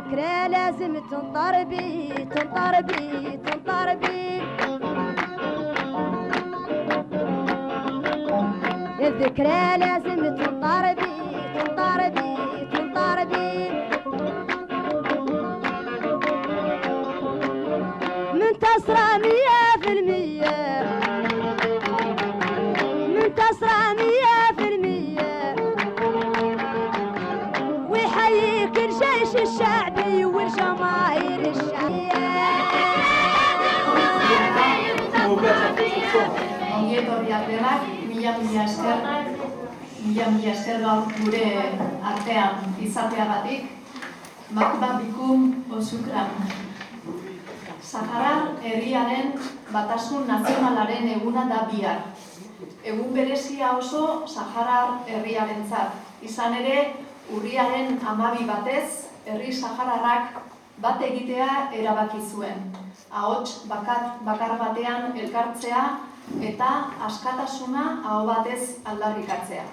الذكرى لازم تنطربي تنطربي تنطربي الذكرى لازم تنطربي تنطربي تنطربي منتصرة 100% منتصرة 100% ويحييك الجيش الشعبي والجماهير الشعبية. Mila esker gaur gure artean izateagatik. Magda bikum osukran. Sahara herriaren batasun nazionalaren eguna da bihar. Egun berezia oso Saharar herriarentzat. Izan ere, urriaren 12 batez, herri sahararrak bat egitea erabaki zuen. Ahots bakar batean elkartzea eta askatasuna aho batez aldarrikatzea.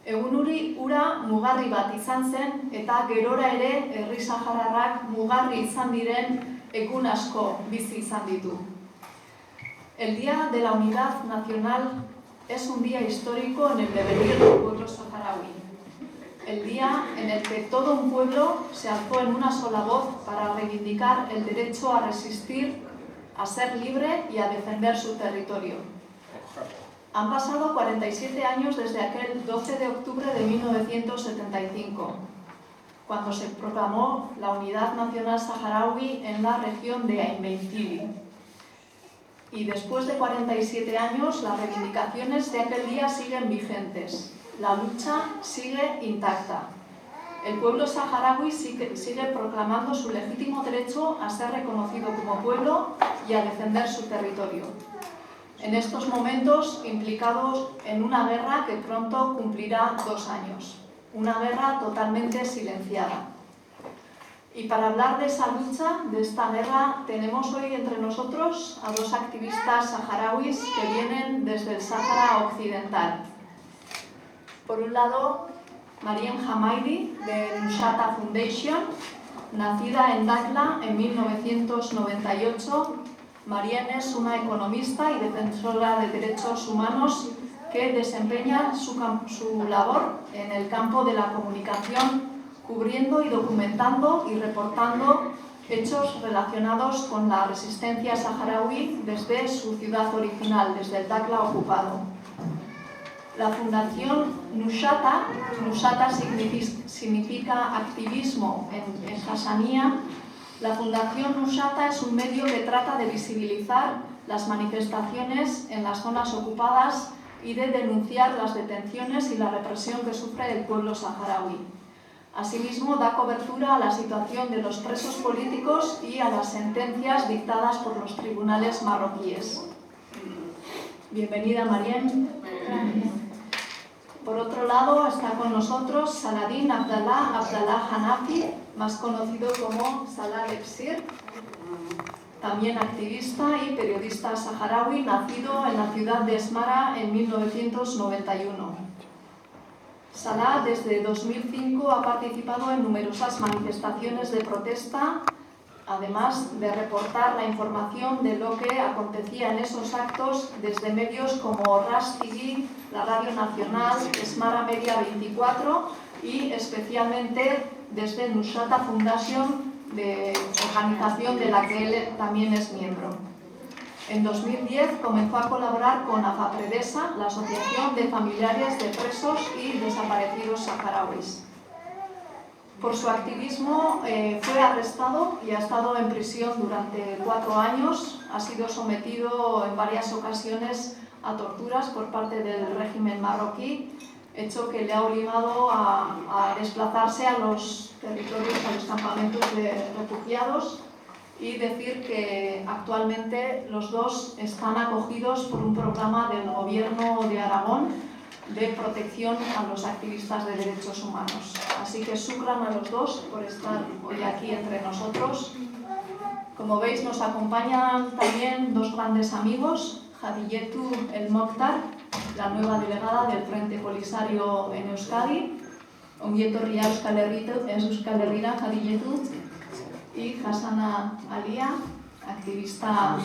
Egun ura mugarri bat izan zen eta gerora ere herri sahararrak mugarri izan diren egun asko bizi izan ditu. El Día de la Unidad Nacional es un día histórico en el devenir del pueblo saharaui. El día en el que todo un pueblo se alzó en una sola voz para reivindicar el derecho a resistir, a ser libre y a defender su territorio. Han pasado 47 años desde aquel 12 de octubre de 1975, cuando se proclamó la Unidad Nacional Saharaui en la región de Ain Ben Tili. Y después de 47 años, las reivindicaciones de aquel día siguen vigentes. La lucha sigue intacta. El pueblo saharaui sigue proclamando su legítimo derecho a ser reconocido como pueblo y a defender su territorio. En estos momentos implicados en una guerra que pronto cumplirá 2 años. Una guerra totalmente silenciada. Y para hablar de esa lucha, de esta guerra, tenemos hoy entre nosotros a 2 activistas saharauis que vienen desde el Sáhara Occidental. Por un lado, Mariem Hamaidi, de Nusata Foundation, nacida en Dakhla en 1998. Mariem es una economista y defensora de derechos humanos que desempeña su labor en el campo de la comunicación, cubriendo y documentando y reportando hechos relacionados con la resistencia saharaui desde su ciudad original, desde el Dakhla ocupado. La Fundación Nusata significa activismo en hassanía. La Fundación Nusata es un medio que trata de visibilizar las manifestaciones en las zonas ocupadas y de denunciar las detenciones y la represión que sufre el pueblo saharaui. Asimismo, da cobertura a la situación de los presos políticos y a las sentencias dictadas por los tribunales marroquíes. Bienvenida, Mariem. Por otro lado, está con nosotros Saladin Abdallah Hanafi, más conocido como Salah Lepsir, también activista y periodista saharaui, nacido en la ciudad de Esmara en 1991. Salah desde 2005 ha participado en numerosas manifestaciones de protesta, además de reportar la información de lo que acontecía en esos actos desde medios como Ras TV, la Radio Nacional, Esmara Media 24 y especialmente desde Nusata Foundation, de organización de la que él también es miembro. En 2010 comenzó a colaborar con AFAPREDESA, la Asociación de Familiares de Presos y Desaparecidos Saharauis. Por su activismo fue arrestado y ha estado en prisión durante 4 años. Ha sido sometido en varias ocasiones a torturas por parte del régimen marroquí, hecho que le ha obligado a desplazarse a los territorios, a los campamentos de refugiados, y decir que actualmente los dos están acogidos por un programa del gobierno de Aragón de protección a los activistas de derechos humanos. Así que shukran a los dos por estar hoy aquí entre nosotros. Como veis, nos acompañan también 2 grandes amigos, Hadiyetu El Mokhtar, la nueva delegada del Frente Polisario en Euskadi, Ongi etorria Euskal Herrira Jadiletuz y Hassana Alia, activista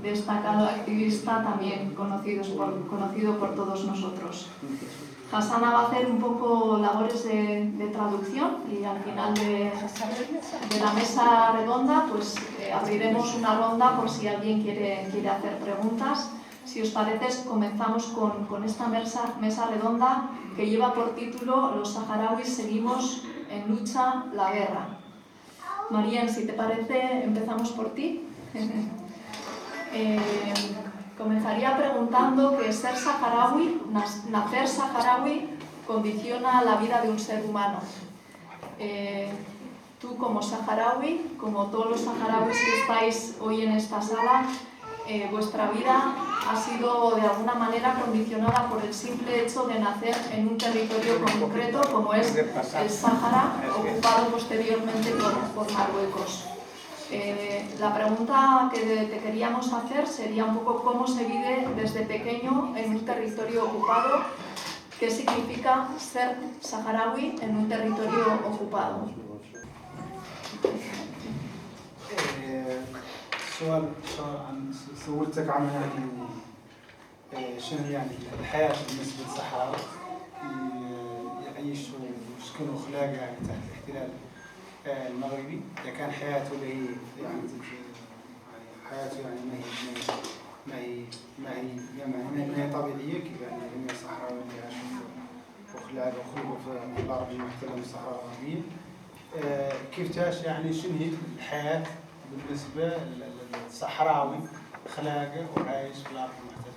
destacado, activista también conocido por todos nosotros. Hassana va a hacer un poco labores de traducción y al final de la mesa redonda pues abriremos una ronda por si alguien quiere hacer preguntas. Si os parece, comenzamos con esta mesa redonda que lleva por título Los saharauis seguimos en lucha, la guerra. Marien, si te parece, empezamos por ti. Comenzaría preguntando que ser saharaui, nacer saharaui, condiciona la vida de un ser humano. Tú como saharaui, como todos los saharauis que estáis hoy en esta sala, vuestra vida ha sido de alguna manera condicionada por el simple hecho de nacer en un territorio concreto como es el Sáhara, ocupado posteriormente por Marruecos. La pregunta que te queríamos hacer sería un poco cómo se vive desde pequeño en un territorio ocupado, qué significa ser saharaui en un territorio ocupado. سولتك عن شنو يعني الحياة بالنسبة للصحراء يعيش وشكون خلاقه يعني تحت الاحتلال المغربي. كان حياته اللي هي يعني حياته يعني ما هي طبيعية كيف يعني جميع الصحراويين اللي عاشوا وخلاقه وخلقوا في الأرض المحتلة من الصحراء الغربية. كيف تعيش يعني شنو هي الحياة بالنسبة للصحراوي خلاقه وعايش في الأرض المحتلة.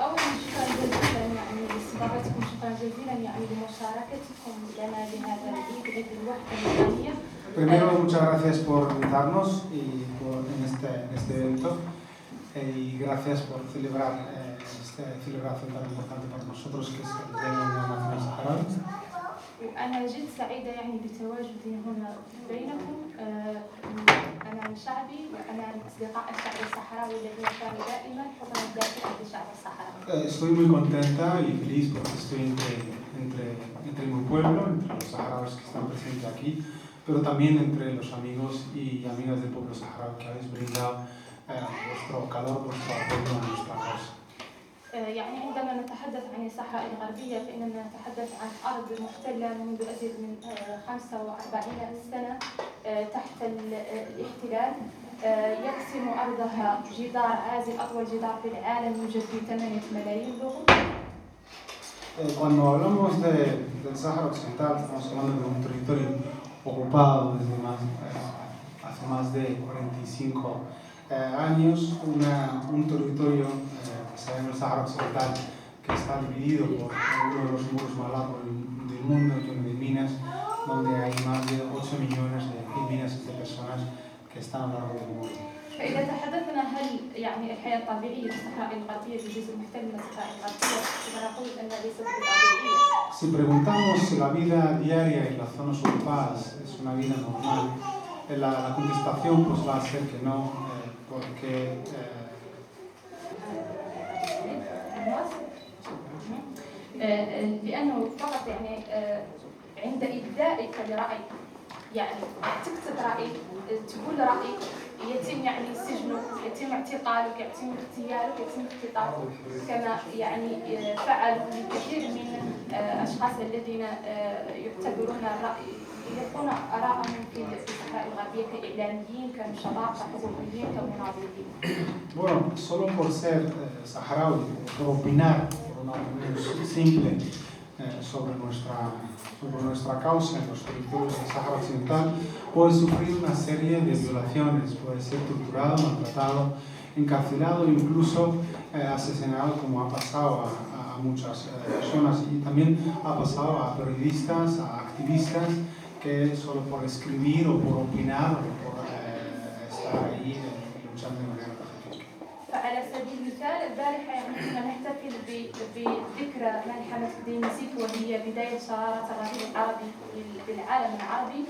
أولاً شكراً جزيلاً يعني لاستضافتكم، شكراً جزيلاً يعني لمشاركتكم لنا بهذا العيد، عيد الوحدة الوطنية. Primero, muchas gracias por invitarnos en este evento y gracias por celebrar esta celebración tan importante para nosotros que es el Día Nacional Saharaui. وأنا جد سعيدة يعني بتواجدي هنا بينكم. أنا من شعبي وأنا من أصدقاء الشعب الصحراوي الذين كانوا دائما حضنا دائما للشعب الصحراوي. Estoy muy contenta y feliz porque estoy entre mi pueblo, entre los saharauis que están presentes aquí, pero también entre los amigos y amigas del pueblo saharaui que habéis brindado vuestro calor, vuestro apoyo a nuestra causa. يعني عندما نتحدث عن الصحراء الغربية فإننا نتحدث عن أرض محتلة منذ أزيد من 45 سنة تحت الاحتلال. يقسم أرضها جدار عازل، أطول جدار في العالم يوجد في 8 ملايين لغة. Cuando hablamos del Sáhara Occidental, estamos hablando de un territorio ocupado desde hace más de 45 años, un territorio que se llama el Sáhara Occidental, que está dividido por uno de los muros más largos del mundo, lleno de minas, donde hay más de 8 millones de minas de personas que están a lo largo del mundo. فإذا تحدثنا هل يعني الحياة الطبيعية في الصحراء الغربية في الجزء المحتل من الصحراء الغربية، فنقول أن ليست طبيعية. Si preguntamos si la vida diaria en las zonas ocupadas es una vida normal, la contestación pues va a ser que no, porque لأنه فقط يعني عند إبدائك لرأي يعني تكتب رأي تقول رأي يتم يعني سجنك، يتم اعتقالك، يتم اغتيالك، يتم اختطافك كما يعني فعلوا الكثير من الأشخاص الذين يعتبرون الرأي يلقون آراءهم في الصحراء الغربية كإعلاميين، كنشطاء، كحقوقيين، كمناضلين. Bueno, solo por ser saharaui, por opinar, por una opinión simple sobre nuestra causa en los territorios del Sáhara Occidental, puede sufrir una serie de violaciones, puede ser torturado, maltratado, encarcelado e incluso asesinado, como ha pasado a muchas personas, y también ha pasado a periodistas, a activistas que solo por escribir o por opinar o por estar ahí luchando de manera pacífica. على سبيل المثال البارحة يعني كنا نحتفل بذكرى ملحمة دينيسيت وهي بداية شرارة الربيع العربي بالعالم العربي،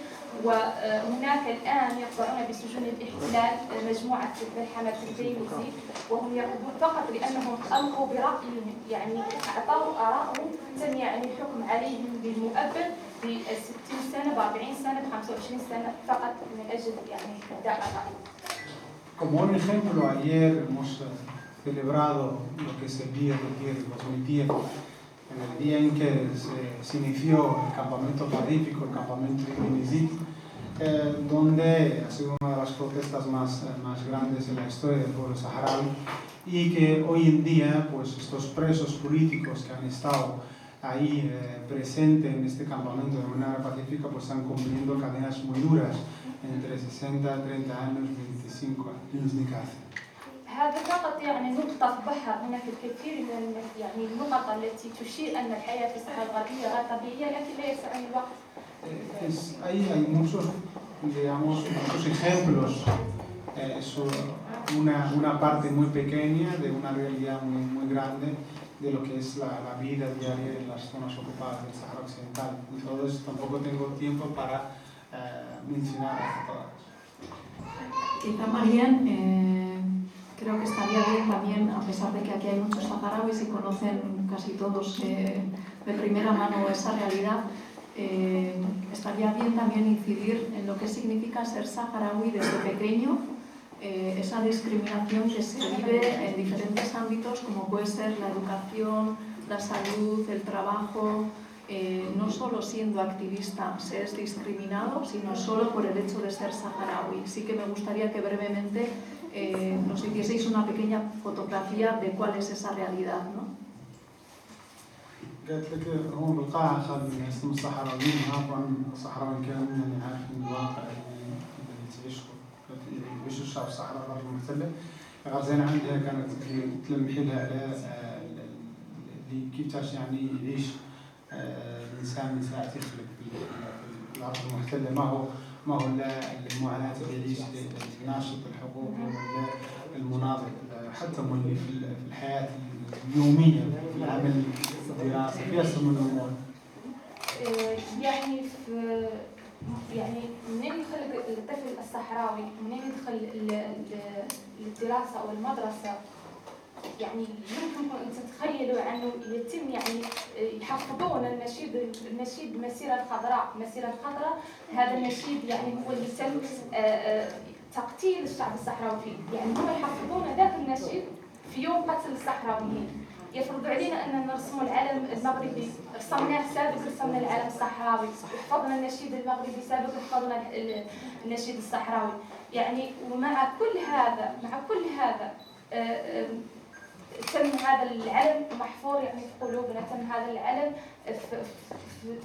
وهناك الآن يخضعون بسجون الاحتلال مجموعة الحماة الدينيزي، وهم يرفضون فقط لأنهم ألقوا برأيهم، يعني أعطوا آرائهم تم يعني الحكم عليهم بالمؤبد ب 60 سنة ب 40 سنة ب 25 سنة فقط من أجل يعني إبداء الرأي. Como un ejemplo, ayer hemos celebrado lo que es el día del 2010, en el día en que se inició el campamento pacífico, el campamento Inizit, donde ha sido una de las protestas más grandes en la historia del pueblo saharaui, y que hoy en día pues estos presos políticos que han estado ahí presentes en este campamento de manera pacífica pues están cumpliendo cadenas muy duras, entre 60 30 años, 25 años de cárcel. هذا فقط يعني نقطة في بحر، هناك الكثير من يعني النقط التي تشير أن الحياة في الصحراء الغربية غير طبيعية، لكن لا يسعني الوقت. Hay muchos, digamos, muchos ejemplos, es una parte muy pequeña de una realidad muy grande de lo que es la vida diaria en las zonas ocupadas del Sahara Occidental. Entonces tampoco tengo tiempo para mencionar todas. Quizá, Marian, creo que estaría bien también, a pesar de que aquí hay muchos saharauis y conocen casi todos de primera mano esa realidad, estaría bien también incidir en lo que significa ser saharaui desde pequeño, esa discriminación que se vive en diferentes ámbitos, como puede ser la educación, la salud, el trabajo. No solo siendo activista se es discriminado, sino solo por el hecho de ser saharaui. Sí que me gustaría que brevemente nos hicieseis una pequeña fotografía de cuál es esa realidad, ¿no? قالت لك هون بالقاعة أخذ من اسم الصحراويين عفوا الصحراويين كانوا يعني عارفين الواقع اللي يعيشوا الشعب الصحراوي الأرض المحتلة. غزالة عندها كانت تلمح لها على اللي كيفاش يعني يعيش الإنسان من ساعة يخلق في الأرض المحتلة، ما هو المعاناة اللي يعيش ناشط الحقوق ولا المناضل، حتى اللي في الحياة اليومية في العمل الدراسي في أسر من الأمور. يعني منين يدخل الطفل الصحراوي، منين يدخل الدراسة أو المدرسة، يعني يمكنكم أن تتخيلوا أنه يتم يعني يحفظون النشيد المسيرة الخضراء. المسيرة الخضراء هذا النشيد يعني هو اللي تم تقتيل الشعب الصحراوي فيه، يعني هم يحفظون ذاك النشيد في يوم قتل الصحراويين. يفرض علينا أن نرسم العلم المغربي، رسمناه سابق، رسمنا العلم الصحراوي، حفظنا النشيد المغربي سابق، حفظنا النشيد الصحراوي. يعني ومع كل هذا تم هذا العلم محفور يعني في قلوبنا، تم هذا العلم في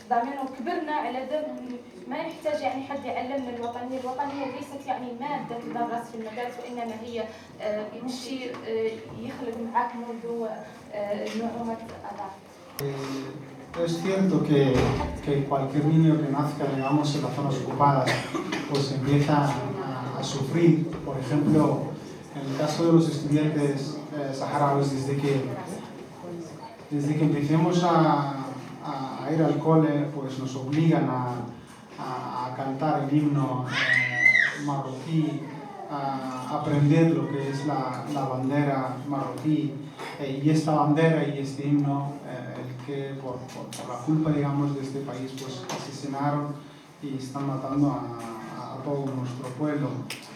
ضميرنا، وكبرنا على ذنب. ما يحتاج يعني حد يعلمنا الوطنية. الوطنية ليست يعني مادة تدرس في المدارس، وإنما هي يمشي يخلق معك منذ نعومة الأظافر. Es cierto que cualquier niño que nazca, digamos, en las zonas ocupadas, pues empieza a sufrir. Por ejemplo, en el caso de los estudiantes saharauis, desde que empecemos a ir al cole, pues nos obligan a cantar el himno marroquí, a aprender lo que es la bandera marroquí, y esta bandera y este himno, el que por la culpa, digamos, de este país, pues asesinaron y están matando a todo nuestro pueblo.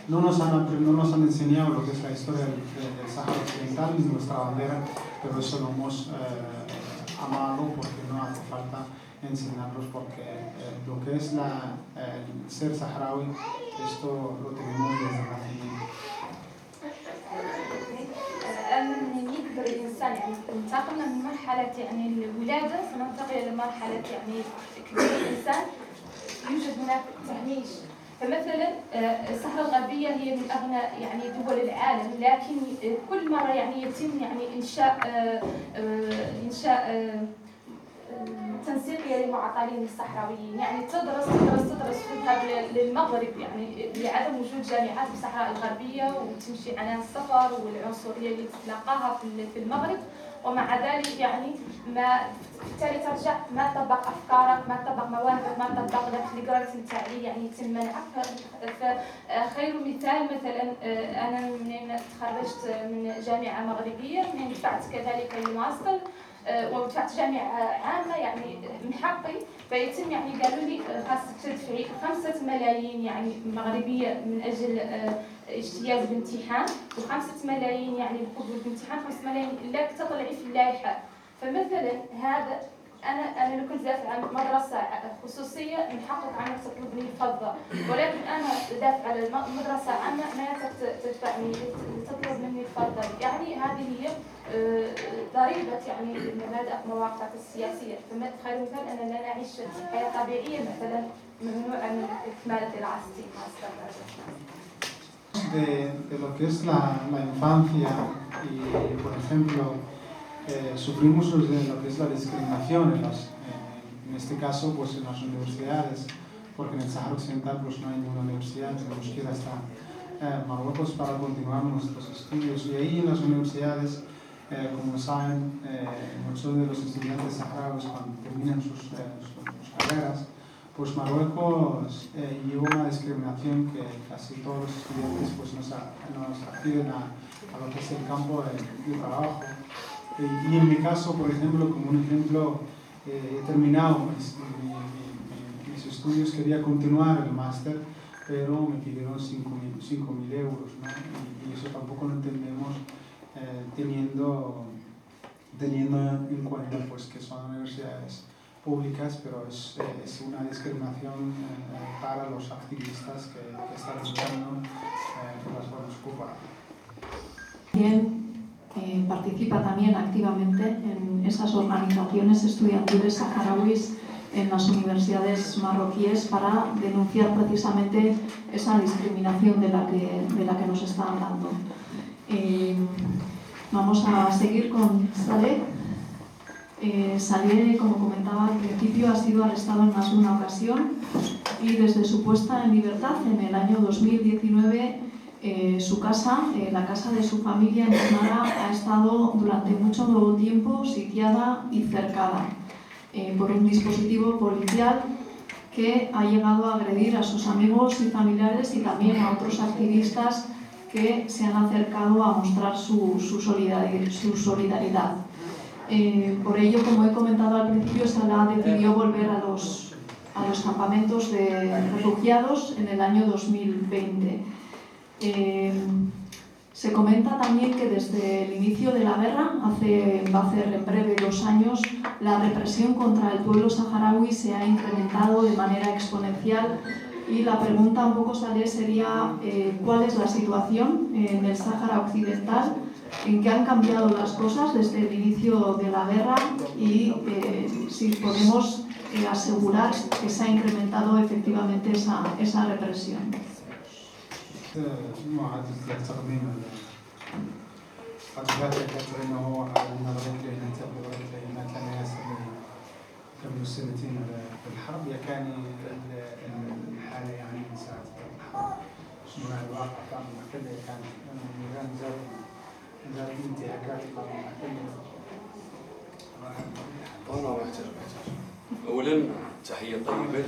No nos han enseñado lo que es la historia del Sahara Occidental ni nuestra bandera, pero eso lo hemos amado porque no hace falta enseñarlos, porque lo que es el ser saharaui, esto lo tenemos desde el nacimiento. أن يكبر الإنسان، يعني انتقلنا من مرحلة يعني الولادة سننتقل إلى مرحلة يعني كبير الإنسان، يوجد هناك تهميش. فمثلا الصحراء الغربية هي من أغنى يعني دول العالم، لكن كل مرة يعني يتم يعني إنشاء التنسيقيه للمعطلين الصحراويين، يعني تدرس تذهب للمغرب، يعني لعدم وجود جامعات في الصحراء الغربيه وتمشي عنها السفر والعنصريه اللي تتلاقاها في المغرب، ومع ذلك يعني ما بالتالي ترجع ما تطبق افكارك، ما تطبق مواهبك، ما تطبق ذاك اللي قريت نتاعي يعني يتم منعك. فخير مثال مثلا انا منين تخرجت من جامعه مغربيه، منين دفعت كذلك الماستر ودفعت جامعه عامه يعني من حقي، فيتم يعني قالوا لي خاصك تدفعي 5 ملايين يعني مغربيه من اجل اجتياز الامتحان، و5 ملايين يعني القبول بالامتحان، 5 ملايين الا تطلعي في اللائحه. فمثلا هذا انا لو كنت دافعه مدرسه خصوصيه من حقك انك تطلبني الفضه، ولكن انا دافعه على مدرسه عامه ما تدفعني تطلب مني الفضه. يعني هذه هي ضريبه يعني المبادئ مواقفك السياسيه. فخير مثال اننا نعيش حياه طبيعيه مثلا ممنوعه من اكمال دراستي de lo que es la infancia y, por ejemplo, sufrimos de lo que es la discriminación en este caso pues en las universidades, porque en el Sáhara Occidental pues no hay ninguna universidad, tenemos que ir hasta Marruecos para continuar nuestros estudios, y ahí en las universidades, como saben, muchos de los estudiantes saharauis cuando terminan sus carreras, pues Marruecos lleva una discriminación que casi todos los estudiantes pues nos acceden a lo que es el campo de trabajo. Y en mi caso, por ejemplo, como un ejemplo, he terminado mis estudios, quería continuar el máster, pero me pidieron 5.000 euros, ¿no? Y eso tampoco lo entendemos teniendo en cuenta pues, que son universidades públicas, pero es una discriminación para los activistas que están luchando por las buenas ocupadas. Bien, participa también activamente en esas organizaciones estudiantiles saharauis en las universidades marroquíes para denunciar precisamente esa discriminación de la que nos está hablando. Vamos a seguir con Saleh. Saleh, como comentaba al principio, ha sido arrestado en más de una ocasión y desde su puesta en libertad en el año 2019 su casa, la casa de su familia en Smara, ha estado durante mucho tiempo sitiada y cercada por un dispositivo policial que ha llegado a agredir a sus amigos y familiares y también a otros activistas que se han acercado a mostrar su solidaridad. Por ello, como he comentado al principio, Salah decidió volver a los campamentos de refugiados en el año 2020. Se comenta también que desde el inicio de la guerra, va a ser en breve 2 años, la represión contra el pueblo saharaui se ha incrementado de manera exponencial. Y la pregunta un poco, Saleh, sería ¿cuál es la situación en el Sáhara Occidental? ¿En qué han cambiado las cosas desde el inicio de la guerra? Y si podemos asegurar que se ha incrementado efectivamente esa represión. قبل سنتين بالحرب كان الحالة يعني من ساعة الحرب شموع الواقع كان محتل، كان الميدان زاد انتهاكات والله ما يحتاج. أولا تحية طيبة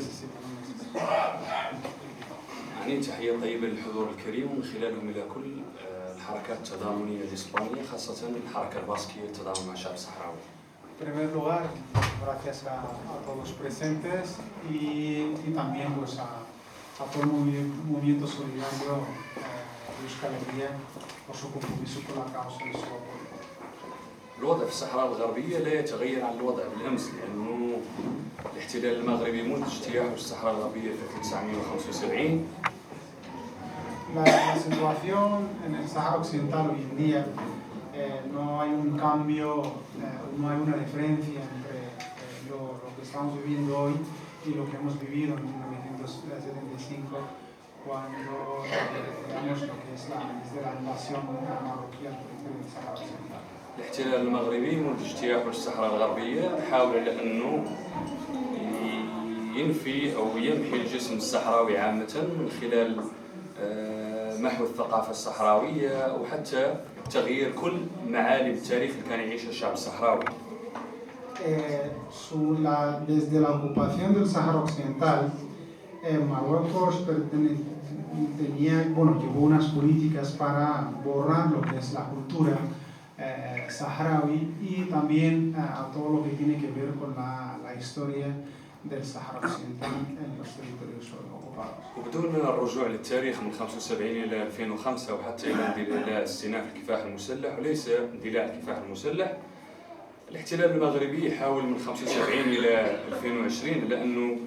يعني تحية طيبة للحضور الكريم ومن خلالهم إلى كل الحركات التضامنية الإسبانية، خاصة الحركة الباسكية للتضامن مع الشعب الصحراوي. En primer lugar, gracias a todos los presentes y también pues, a todo el movimiento solidario de Euskal Herria por su compromiso con la causa y su apoyo. الوضع في الصحراء الغربية لا يتغير عن الوضع بالأمس، لأنه الاحتلال المغربي منذ اجتياحه الصحراء الغربية في 1975. La situación en el Sáhara Occidental hoy en día no hay un cambio, no hay una diferencia entre lo que estamos viviendo hoy y lo que hemos vivido en 1975, cuando digamos lo que es desde la invasión marroquí al territorio del Sáhara Occidental. الاحتلال المغربي منذ اجتياحه للصحراء الغربية حاول على أنه ينفي أو يمحي الجسم الصحراوي عامة من خلال محو الثقافة الصحراوية وحتى تغيير كل معالم التاريخ اللي كان يعيشها الشعب الصحراوي. Desde la ocupación del Sáhara Occidental, Marruecos llevó unas políticas para borrar lo que es la cultura saharaui y también a todo lo que tiene que ver con la historia del Sáhara Occidental en los territorios ocupados. وبدون الرجوع للتاريخ من 75 إلى 2005 وحتى إلى اندلاع استئناف الكفاح المسلح وليس اندلاع الكفاح المسلح، الاحتلال المغربي حاول من 75 إلى 2020 على أنه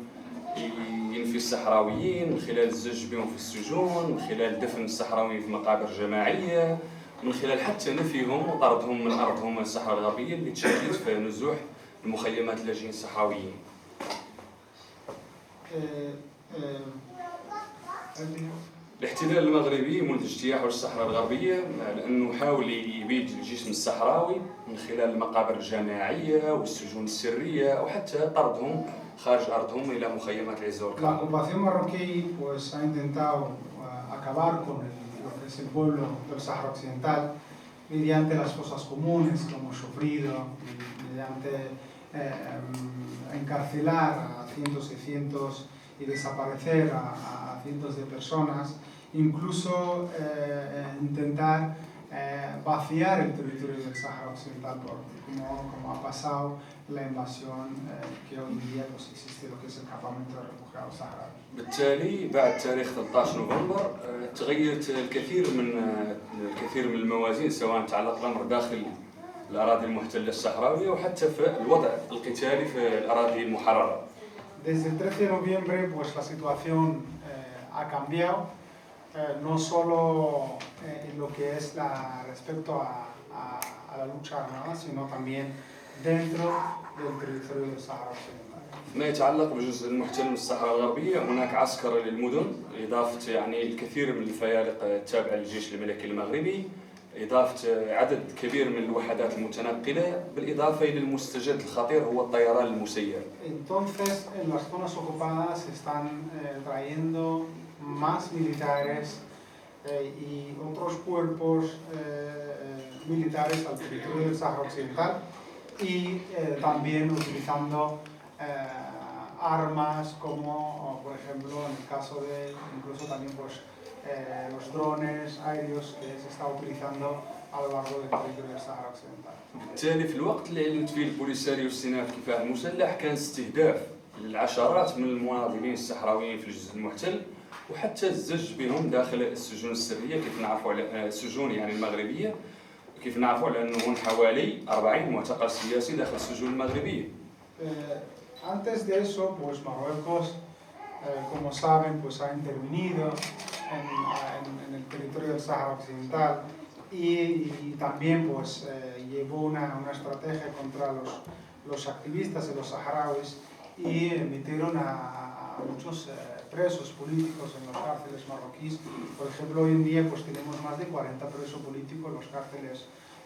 ينفي الصحراويين من خلال الزج بهم في السجون، من خلال دفن الصحراويين في مقابر جماعية، من خلال حتى نفيهم وطردهم من أرضهم الصحراء الغربية اللي تشكلت في نزوح المخيمات اللاجئين الصحراويين. الاحتلال المغربي منذ اجتياحه للصحراء الغربية لأنه حاول يبيد الجسم الصحراوي من خلال المقابر الجماعية والسجون السرية وحتى طردهم خارج أرضهم إلى مخيمات العزة والكرامة. La ocupación marroquí pues, ha intentado acabar con lo que es el pueblo del Sáhara Occidental mediante las fosas comunes que hemos sufrido, mediante encarcelar a cientos y cientos y desaparecer a cientos de personas, incluso intentar vaciar el territorio del Sáhara Occidental como ha pasado la invasión que hoy en día pues, existe lo que es el campamento de refugiados saharaui. بالتالي بعد تاريخ 13 نوفمبر تغيرت الكثير من الموازين سواء تعلق الامر داخل الاراضي المحتله الصحراويه وحتى في الوضع القتالي في الاراضي المحرره. Desde el 13 de noviembre pues, la situación ha cambiado, no solo en lo que es respecto a la lucha armada, sino también dentro del territorio del Sáhara Occidental. ما يتعلق بالجزء المحتل من الصحراء الغربية هناك عسكر للمدن إضافة يعني الكثير من الفيالق التابعة للجيش الملكي المغربي، إضافة عدد كبير من الوحدات المتنقلة بالإضافة إلى المستجد الخطير هو الطيران المسير. Entonces en las zonas ocupadas se están trayendo más militares y otros cuerpos militares al territorio del Sáhara Occidental y también utilizando armas como por ejemplo en el caso de incluso también pues, los drones aéreos que se está utilizando a lo largo del territorio del Sáhara Occidental. بالتالي في الوقت اللي علمت فيه البوليساريو واستئناف الكفاح المسلح كان استهداف للعشرات من المناضلين الصحراويين في الجزء المحتل وحتى الزج بهم داخل السجون السرية كيف نعرفوا على السجون يعني المغربية كيف نعرفوا على أنه حوالي 40 معتقل سياسي داخل السجون المغربية. Antes de eso, pues Marruecos, como saben, pues ha intervenido en el territorio del Sáhara Occidental y también pues llevó una estrategia contra los activistas de los saharauis y metieron a muchos presos políticos en los cárceles marroquíes. Por ejemplo, hoy en día pues tenemos más de 40 presos políticos en los cárceles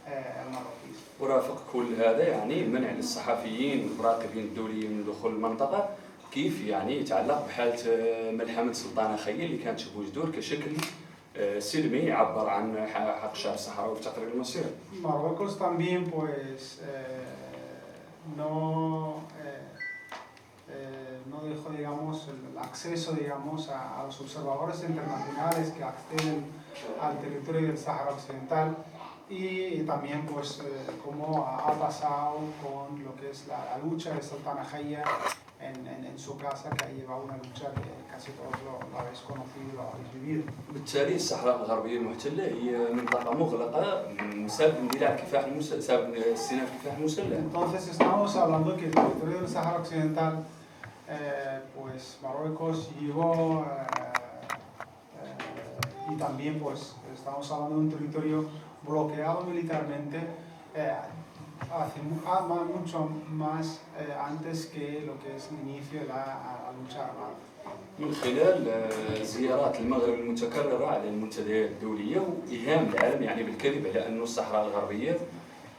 المراكز. ورافق كل هذا يعني منع للصحفيين والمراقبين الدوليين من دخول المنطقة كيف يعني يتعلق بحالة ملحمة سلطان خيل اللي كانت بوجدور كشكل سلمي يعبر عن حق الشعب الصحراوي في تقرير المصير. Marruecos también pues no dejó digamos el acceso digamos a los observadores internacionales que acceden al territorio del Sáhara Occidental. Y también pues cómo ha pasado con lo que es la lucha de Sultana Khaya en su casa, que ha llevado una lucha que casi todos lo habéis conocido y lo habéis vivido. بالتالي الصحراء الغربية المحتلة هي منطقة مغلقة بسبب اندلاع كفاح بسبب استئناف الكفاح المسلح. Entonces estamos hablando que el territorio del Sáhara Occidental pues Marruecos llevó y también pues estamos hablando de un territorio bloqueado militarmente mucho más antes que lo que es el inicio de la lucha armada. من خلال زيارات المغرب المتكررة على المنتديات الدولية وإيهام العالم يعني بالكذب على أن الصحراء الغربية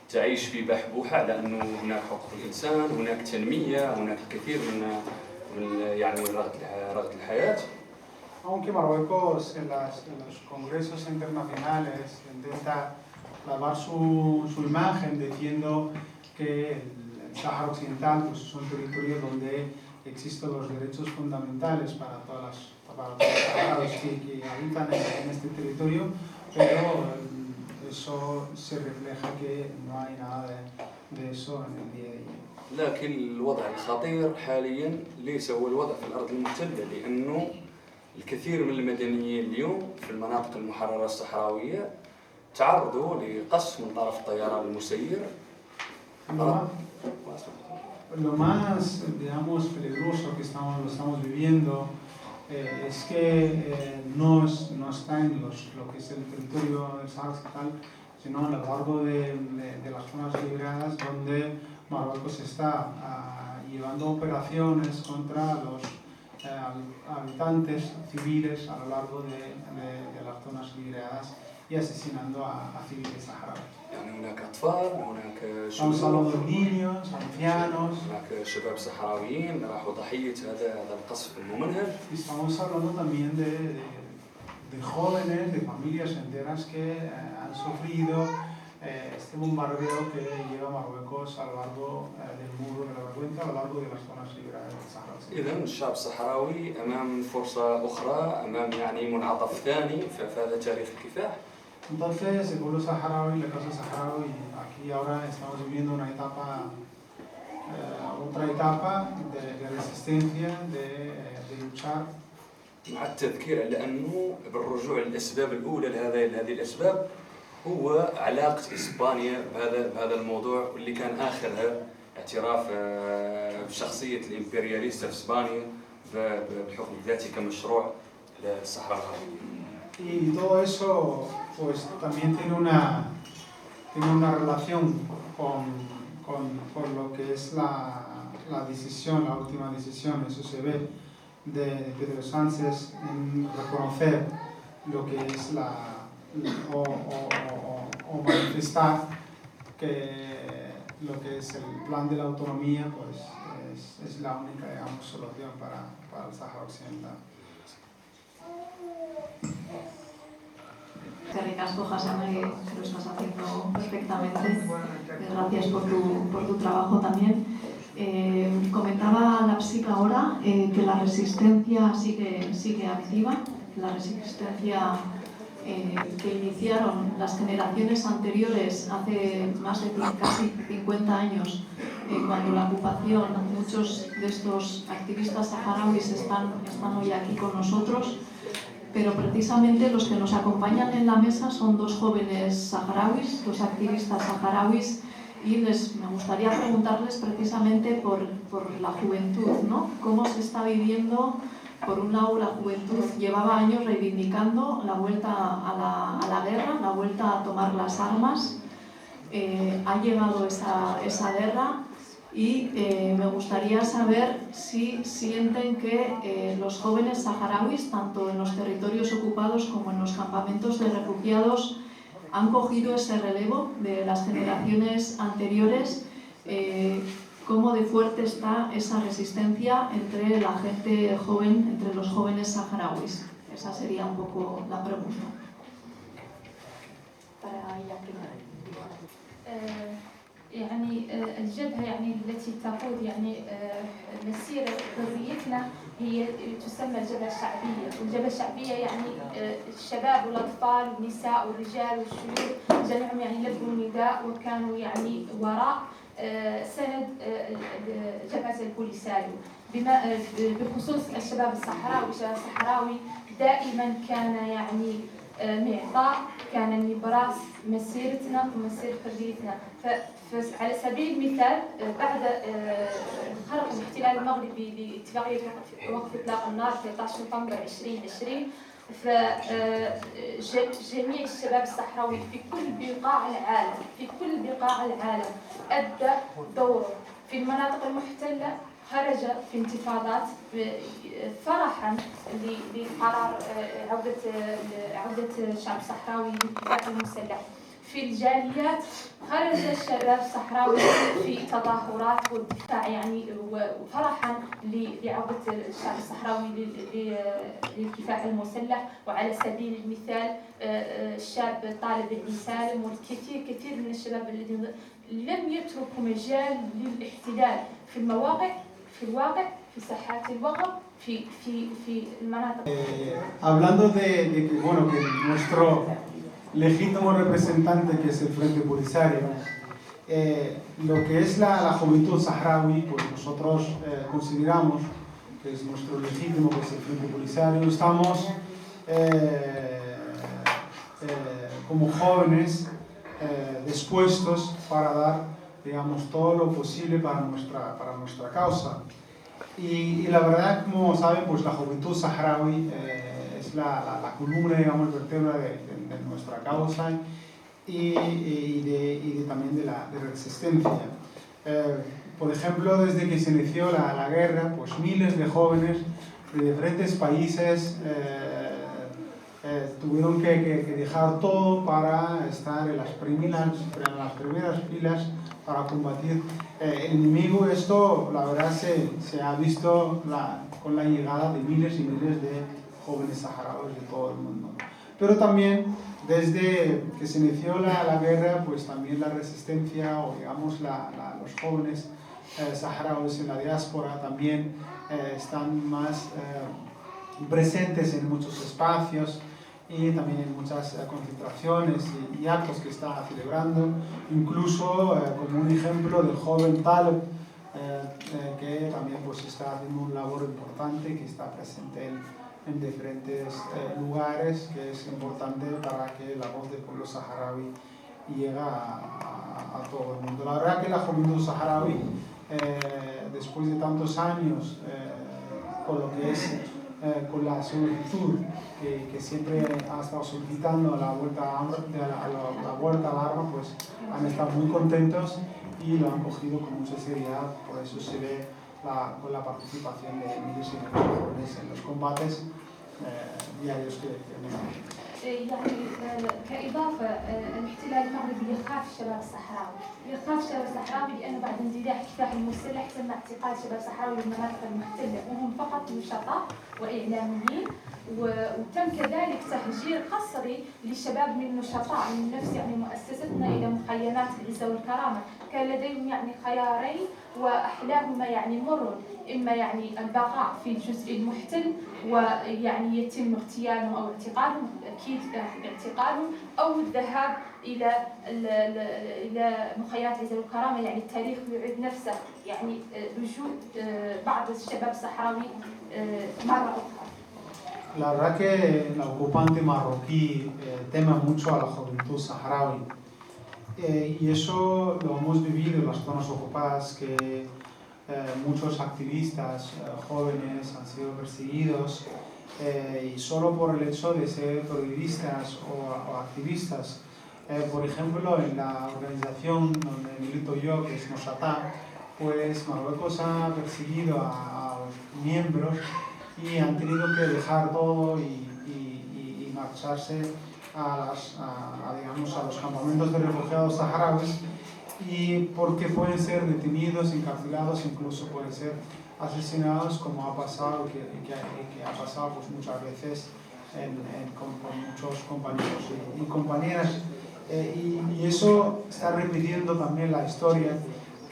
تعيش في بحبوحة، على أنه هناك حقوق الإنسان، هناك تنمية، هناك الكثير من يعني رغد الحياة. Aunque Marruecos en los congresos internacionales intenta lavar su imagen diciendo que el Sáhara Occidental pues, es un territorio donde existen los derechos fundamentales para todos los saharauis que habitan en este territorio, pero eso se refleja que no hay nada de eso en el día a día. لكن الوضع الخطير حاليا ليس هو الوضع في الأرض المحتلة، لأنه الكثير من المدنيين اليوم في المناطق المحررة الصحراوية تعرضوا لقصف من طرف الطيران المسير. Lo más, digamos, peligroso que estamos viviendo es que no está en lo que es el territorio del Sáhara Occidental, sino a lo largo de las zonas liberadas donde Marruecos está llevando operaciones contra los habitantes civiles a lo largo de las zonas liberadas y asesinando a civiles saharauis. يعني هناك أطفال، هناك Estamos hablando de niños, ancianos. هناك شباب صحراويين راحوا ضحية هذا القصف الممنهج. Estamos hablando también de jóvenes, de familias enteras que han sufrido este bombardeo que lleva Marruecos a lo largo del muro de la vergüenza, a lo largo de las zonas liberadas del Sáhara. إذن الشعب الصحراوي أمام فرصة أخرى، أمام يعني منعطف ثاني في هذا تاريخ الكفاح. Entonces, el pueblo saharaui, la causa saharaui, aquí ahora estamos viviendo otra etapa de resistencia, de luchar. مع التذكير على أنه بالرجوع للأسباب الأولى لهذه الأسباب هو علاقة إسبانيا بهذا الموضوع، واللي كان آخرها اعتراف بشخصية الإمبرياليست في إسبانيا بالحكم الذاتي كمشروع للصحراء الغربية. Y todo eso pues también tiene una relación con lo que es la decisión, la última decisión, eso se ve, de Pedro Sánchez en reconocer lo que es o manifestar que lo que es el plan de la autonomía pues es la única, digamos, solución para el Sáhara Occidental. Ricasco, Hassan, que lo estás haciendo perfectamente. Gracias por tu trabajo también. Comentaba la psica ahora que la resistencia sigue activa, la resistencia que iniciaron las generaciones anteriores hace más de casi 50 años, cuando la ocupación, muchos de estos activistas saharauis están hoy aquí con nosotros, pero precisamente los que nos acompañan en la mesa son dos jóvenes saharauis, dos activistas saharauis, y me gustaría preguntarles precisamente por la juventud, ¿no? ¿Cómo se está viviendo? Por un lado, la juventud llevaba años reivindicando la vuelta a la guerra, la vuelta a tomar las armas. Ha llegado esa guerra y me gustaría saber si sienten que los jóvenes saharauis, tanto en los territorios ocupados como en los campamentos de refugiados, han cogido ese relevo de las generaciones anteriores. ¿Cómo de fuerte está esa resistencia entre la gente joven, entre los jóvenes saharauis? Esa sería un poco la pregunta. Para ella primero. يعني الجبهة يعني التي تقود يعني مسيرة حريتنا هي تسمى الجبهة الشعبية، والجبهة الشعبية يعني الشباب والأطفال والنساء والرجال والشيوخ جميعهم يعني لبوا النداء وكانوا يعني وراء سند جبهة البوليساريو. بخصوص الشباب الصحراوي، الشباب الصحراوي دائما كان يعني معطاء، كان نبراس مسيرتنا ومسيرة حريتنا. فعلى سبيل المثال بعد خرق الاحتلال المغربي لاتفاقية وقف اطلاق النار 13 نوفمبر 2020، فجميع الشباب الصحراوي في كل بقاع العالم أدى دوره. في المناطق المحتلة خرج في انتفاضات فرحا لقرار عودة الشعب الصحراوي للكفاح المسلح. في الجاليات خرج الشباب الصحراوي في تظاهرات والدفاع يعني وفرحا لعودة الشعب الصحراوي للكفاح المسلح. وعلى سبيل المثال الشاب طالب بن سالم والكثير من الشباب الذين لم يتركوا مجال للاحتلال في الواقع في ساحات الوغى في المناطق. Hablando de que, bueno, que nuestro legítimo representante, que es el Frente Polisario, lo que es la juventud saharaui, pues nosotros consideramos que es nuestro legítimo, que es el Frente Polisario. Estamos como jóvenes dispuestos para dar, digamos, todo lo posible para nuestra causa. Y la verdad, como saben, pues la juventud saharaui es la columna, digamos, vertebra de nuestra causa y también de la resistencia. Por ejemplo, desde que se inició la guerra, pues miles de jóvenes de diferentes países tuvieron que dejar todo para estar en las primeras filas para combatir el enemigo. Esto, la verdad, se ha visto con la llegada de miles y miles de jóvenes saharauis de todo el mundo. Pero también, desde que se inició la guerra, pues también la resistencia, o digamos los jóvenes saharauis en la diáspora también están más presentes en muchos espacios y también en muchas concentraciones y actos que está celebrando, incluso como un ejemplo del joven Taleb, que también pues está haciendo un labor importante, que está presente en diferentes lugares, que es importante para que la voz del pueblo saharaui llegue a todo el mundo. La verdad que la juventud saharaui, después de tantos años, con lo que es con la solicitud que siempre ha estado solicitando la vuelta al arma, pues han estado muy contentos y lo han cogido con mucha seriedad. Por eso se ve con la participación de miles y miles de jóvenes en los combates diarios que hemos. يعني كإضافة الاحتلال المغربي يخاف الشباب الصحراوي لأنه بعد اندلاع الكفاح المسلح تم اعتقال شباب صحراوي بالمناطق المحتلة وهم فقط نشطاء وإعلاميين، وتم كذلك تهجير قسري للشباب من النشطاء من نفس يعني مؤسستنا إلى مخيمات العزة والكرامة. كان لديهم يعني خيارين وأحلاهما يعني مر، إما يعني البقاء في الجزء المحتل ويعني يتم اغتيالهم أو اعتقالهم، أكيد اعتقالهم، أو الذهاب إلى مخيمات العزة والكرامة. يعني التاريخ يعيد نفسه، يعني وجود بعض الشباب الصحراوي مرة أخرى. La verdad que la ocupante marroquí tema mucho a la juventud saharaui. Y eso lo hemos vivido en las zonas ocupadas, que muchos activistas jóvenes han sido perseguidos y solo por el hecho de ser periodistas o activistas. Por ejemplo, en la organización donde milito yo, que es Noshatá, pues Marruecos ha perseguido a los miembros y han tenido que dejar todo y marcharse digamos, a los campamentos de refugiados saharauis, y porque pueden ser detenidos, encarcelados, incluso pueden ser asesinados, como ha pasado que ha pasado pues, muchas veces con muchos compañeros y compañeras. Y eso está repitiendo también la historia,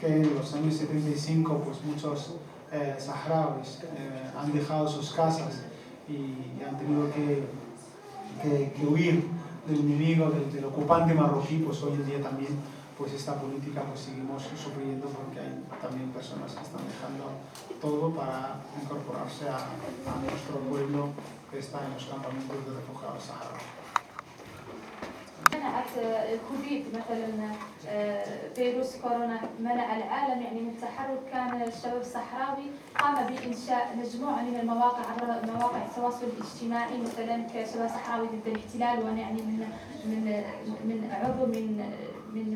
que en los años 75 pues, muchos saharauis han dejado sus casas y han tenido que huir del enemigo, del ocupante marroquí. Pues hoy en día también pues esta política pues seguimos sufriendo, porque hay también personas que están dejando todo para incorporarse a nuestro pueblo que está en los campamentos de refugiados saharauis. منعت الكوفيد مثلا فيروس كورونا منع العالم يعني من التحرك. كان الشباب الصحراوي قام بإنشاء مجموعة من المواقع عبر مواقع التواصل الاجتماعي، مثلا كشباب صحراوي ضد الاحتلال، وانا يعني من عضو من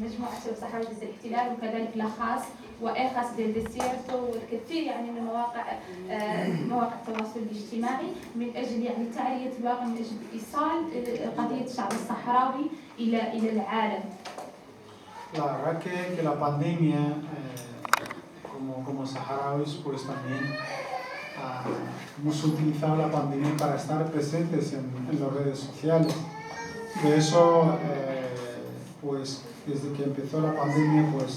مجموعة شباب صحراوي ضد الاحتلال، وكذلك لاخاس وإيخاس ديل ديسيرتو والكثير يعني من مواقع التواصل الاجتماعي، من أجل يعني تعرية الواقع، من أجل إيصال قضية الشعب الصحراوي إلى العالم. La verdad que la pandemia, como saharauis, pues también hemos utilizado la pandemia para estar presentes en las redes sociales. De eso, pues desde que empezó la pandemia, pues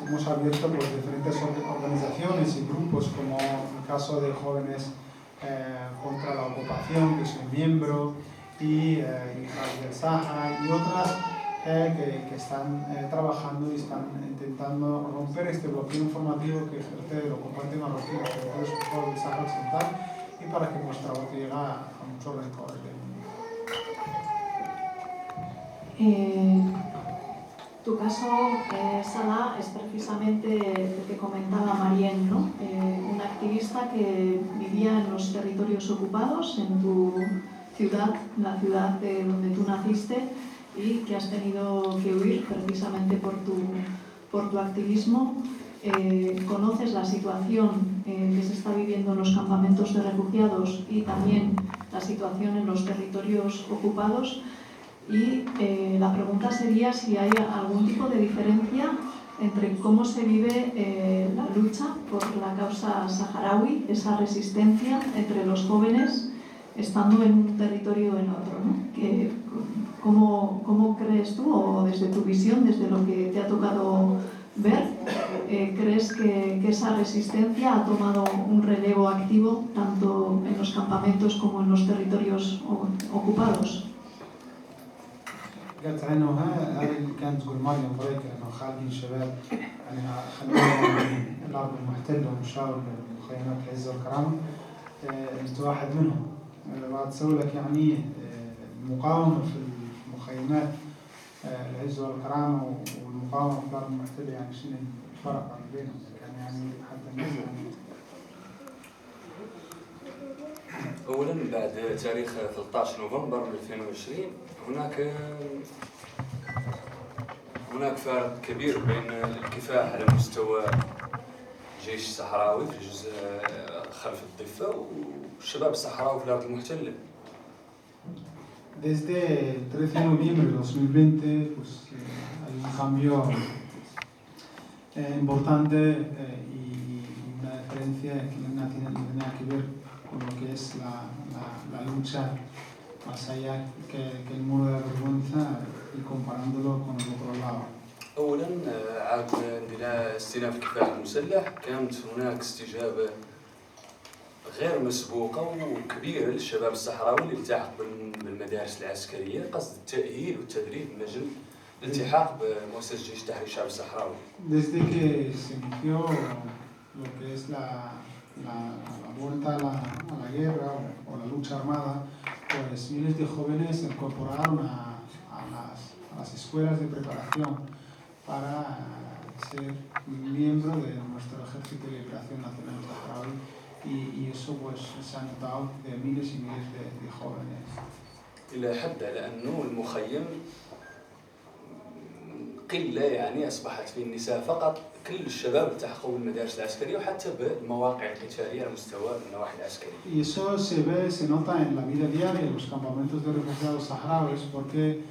hemos abierto pues, diferentes organizaciones y grupos, como el caso de Jóvenes contra la Ocupación, que soy miembro, y Hijas del Sáhara, y otras que están trabajando y están intentando romper este bloqueo informativo que ejerce el ocupante marroquí en los territorios ocupados del Sáhara Occidental, y para que nuestra voz llegue a muchos rincones del mundo. Tu caso, Salah, es precisamente el que comentaba Marien, ¿no? Una activista que vivía en los territorios ocupados, en tu ciudad, la ciudad donde tú naciste, y que has tenido que huir precisamente por tu activismo. Conoces la situación que se está viviendo en los campamentos de refugiados y también la situación en los territorios ocupados. Y la pregunta sería si hay algún tipo de diferencia entre cómo se vive la lucha por la causa saharaui, esa resistencia entre los jóvenes estando en un territorio o en otro, ¿no? ¿Cómo crees tú, o desde tu visión, desde lo que te ha tocado ver, crees que esa resistencia ha tomado un relevo activo tanto en los campamentos como en los territorios ocupados? قالت انه هذا اللي كانت تقول مريم بريك انه خارجين شباب يعني خلوهم من الارض المحتله ومشاوا لمخيمات العزه والكرامه. انت واحد منهم. بعد تسوي لك يعني المقاومه في المخيمات العزه والكرامه والمقاومه في الارض المحتله، يعني شنو الفرق بينهم؟ كان يعني حتى الناس يعني اولا بعد تاريخ 13 نوفمبر من 2020 هناك فارق كبير بين الكفاح على مستوى الجيش الصحراوي في الجزء خلف الضفة والشباب الصحراوي في الأرض المحتلة. Desde el 13 de noviembre de 2020 pues, hay un cambio importante y una diferencia que no tiene nada que ver con lo que es la lucha más allá que el muro de la vergüenza y comparándolo con el otro lado. أولاً عقب اندلاع استئناف الكفاح المسلح كانت هناك استجابة غير مسبوقة وكبيرة للشباب الصحراوي اللي التحق بالمدارس العسكرية قصد التأهيل والتدريب من أجل الالتحاق بمؤسسة جيش تحرير الشعب الصحراوي. Desde que se inició lo que es la vuelta a la guerra o la lucha armada, pues miles de jóvenes se incorporaron a las escuelas de preparación para ser miembro de nuestro Ejército de Liberación Nacional Saharaui, y eso pues se ha notado de miles y miles de jóvenes. إلى حد على أنه المخيم قلة يعني أصبحت فيه النساء فقط، كل الشباب التحقوا بالمدارس العسكرية وحتى بالمواقع القتالية على مستوى النواحي العسكرية. Y eso se nota en la vida diaria en los campamentos de refugiados saharauis, porque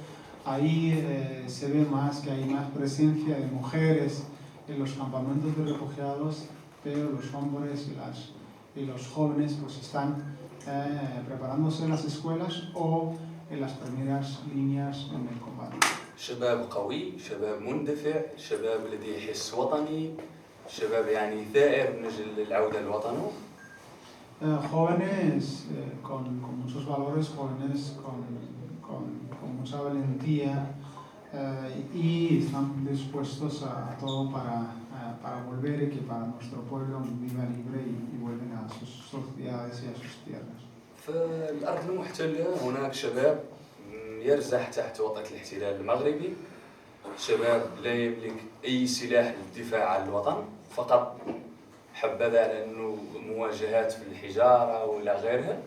ahí se ve más que hay más presencia de mujeres en los campamentos de refugiados, pero los hombres y los jóvenes pues están preparándose en las escuelas o en las primeras líneas en el combate. شباب قوي، شباب مندفع، شباب الذي يحس وطني، شباب يعني ثائر من أجل العودة لوطنه. Jóvenes con muchos valores, jóvenes con mucha valentía y están dispuestos a todo para volver y que para nuestro pueblo viva libre y vuelven a sus ciudades y a sus tierras. في الأرض المحتلة هناك شباب يرزح تحت وطأة الاحتلال المغربي، شباب لا يملك أي سلاح للدفاع عن الوطن، فقط حبذا على أنه مواجهات في الحجارة ولا غيرها.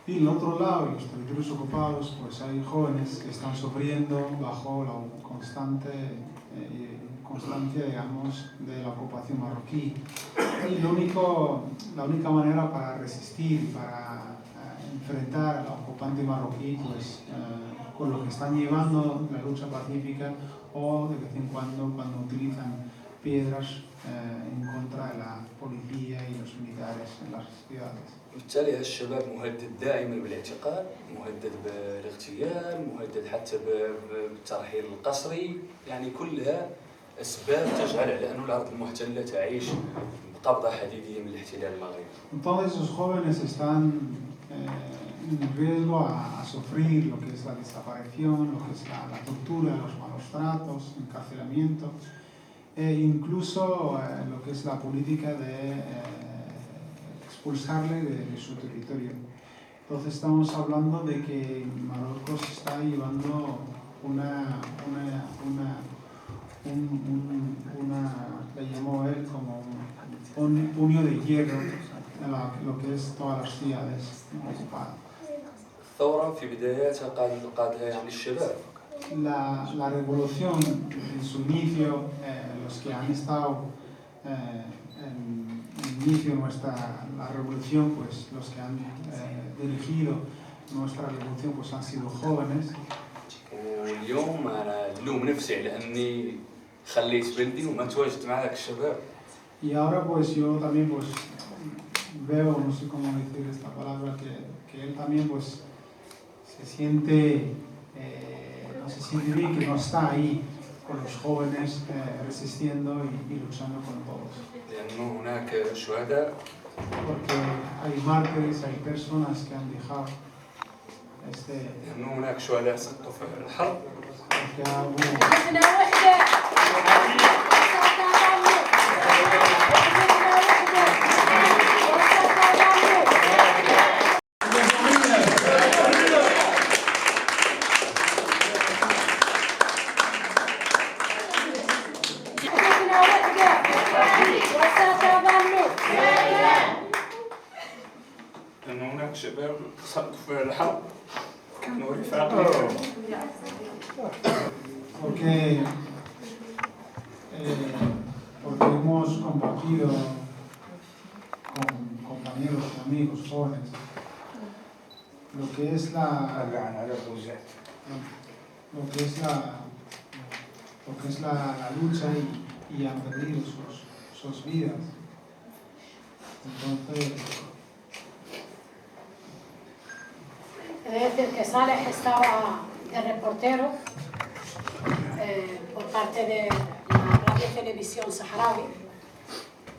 Y en el otro lado, en los territorios ocupados, pues hay jóvenes que están sufriendo bajo la constancia, digamos, de la ocupación marroquí. Y la única manera para resistir, para enfrentar al ocupante marroquí pues, con lo que están llevando la lucha pacífica o de vez en cuando utilizan piedras en contra de la policía y los militares en las ciudades. بالتالي هالشباب مهدد دائما بالاعتقال، مهدد بالاغتيال، مهدد حتى بالترحيل القسري، يعني كلها أسباب تجعل على أن الأرض المحتلة تعيش بقبضة حديدية من الاحتلال المغربي. Entonces los jóvenes están en riesgo a sufrir lo que es la desaparición, lo que es la tortura, los malos tratos, encarcelamiento, e incluso lo que es la política de expulsarle de su territorio. Entonces estamos hablando de que Marruecos está llevando le llamó él como un puño de hierro en lo que es todas las ciudades ocupadas. الثورة في بداياتها قادها يعني الشباب. La revolución en su inicio, los que han estado en el inicio de la revolución, pues los que han dirigido nuestra revolución pues han sido jóvenes. واليوم أنا ألوم نفسي على أني خليت بلدي وما تواجدت مع ذاك الشباب. Y ahora pues yo también pues veo, no sé cómo decir esta palabra, que él también pues se siente bien, que no está ahí con los jóvenes resistiendo y luchando con todos. لأنه هناك شهداء. Porque hay mártires, hay personas que han dejado لأنه هناك شهداء سقطوا في الحرب. احنا وحده لأنه هناك شباب سقطوا في الحرب كانوا رفاقي. Porque hemos compartido con compañeros y amigos jóvenes lo que es la lucha y han perdido sus vidas. Entonces He de decir que Saleh estaba de reportero por parte de la radio y televisión saharaui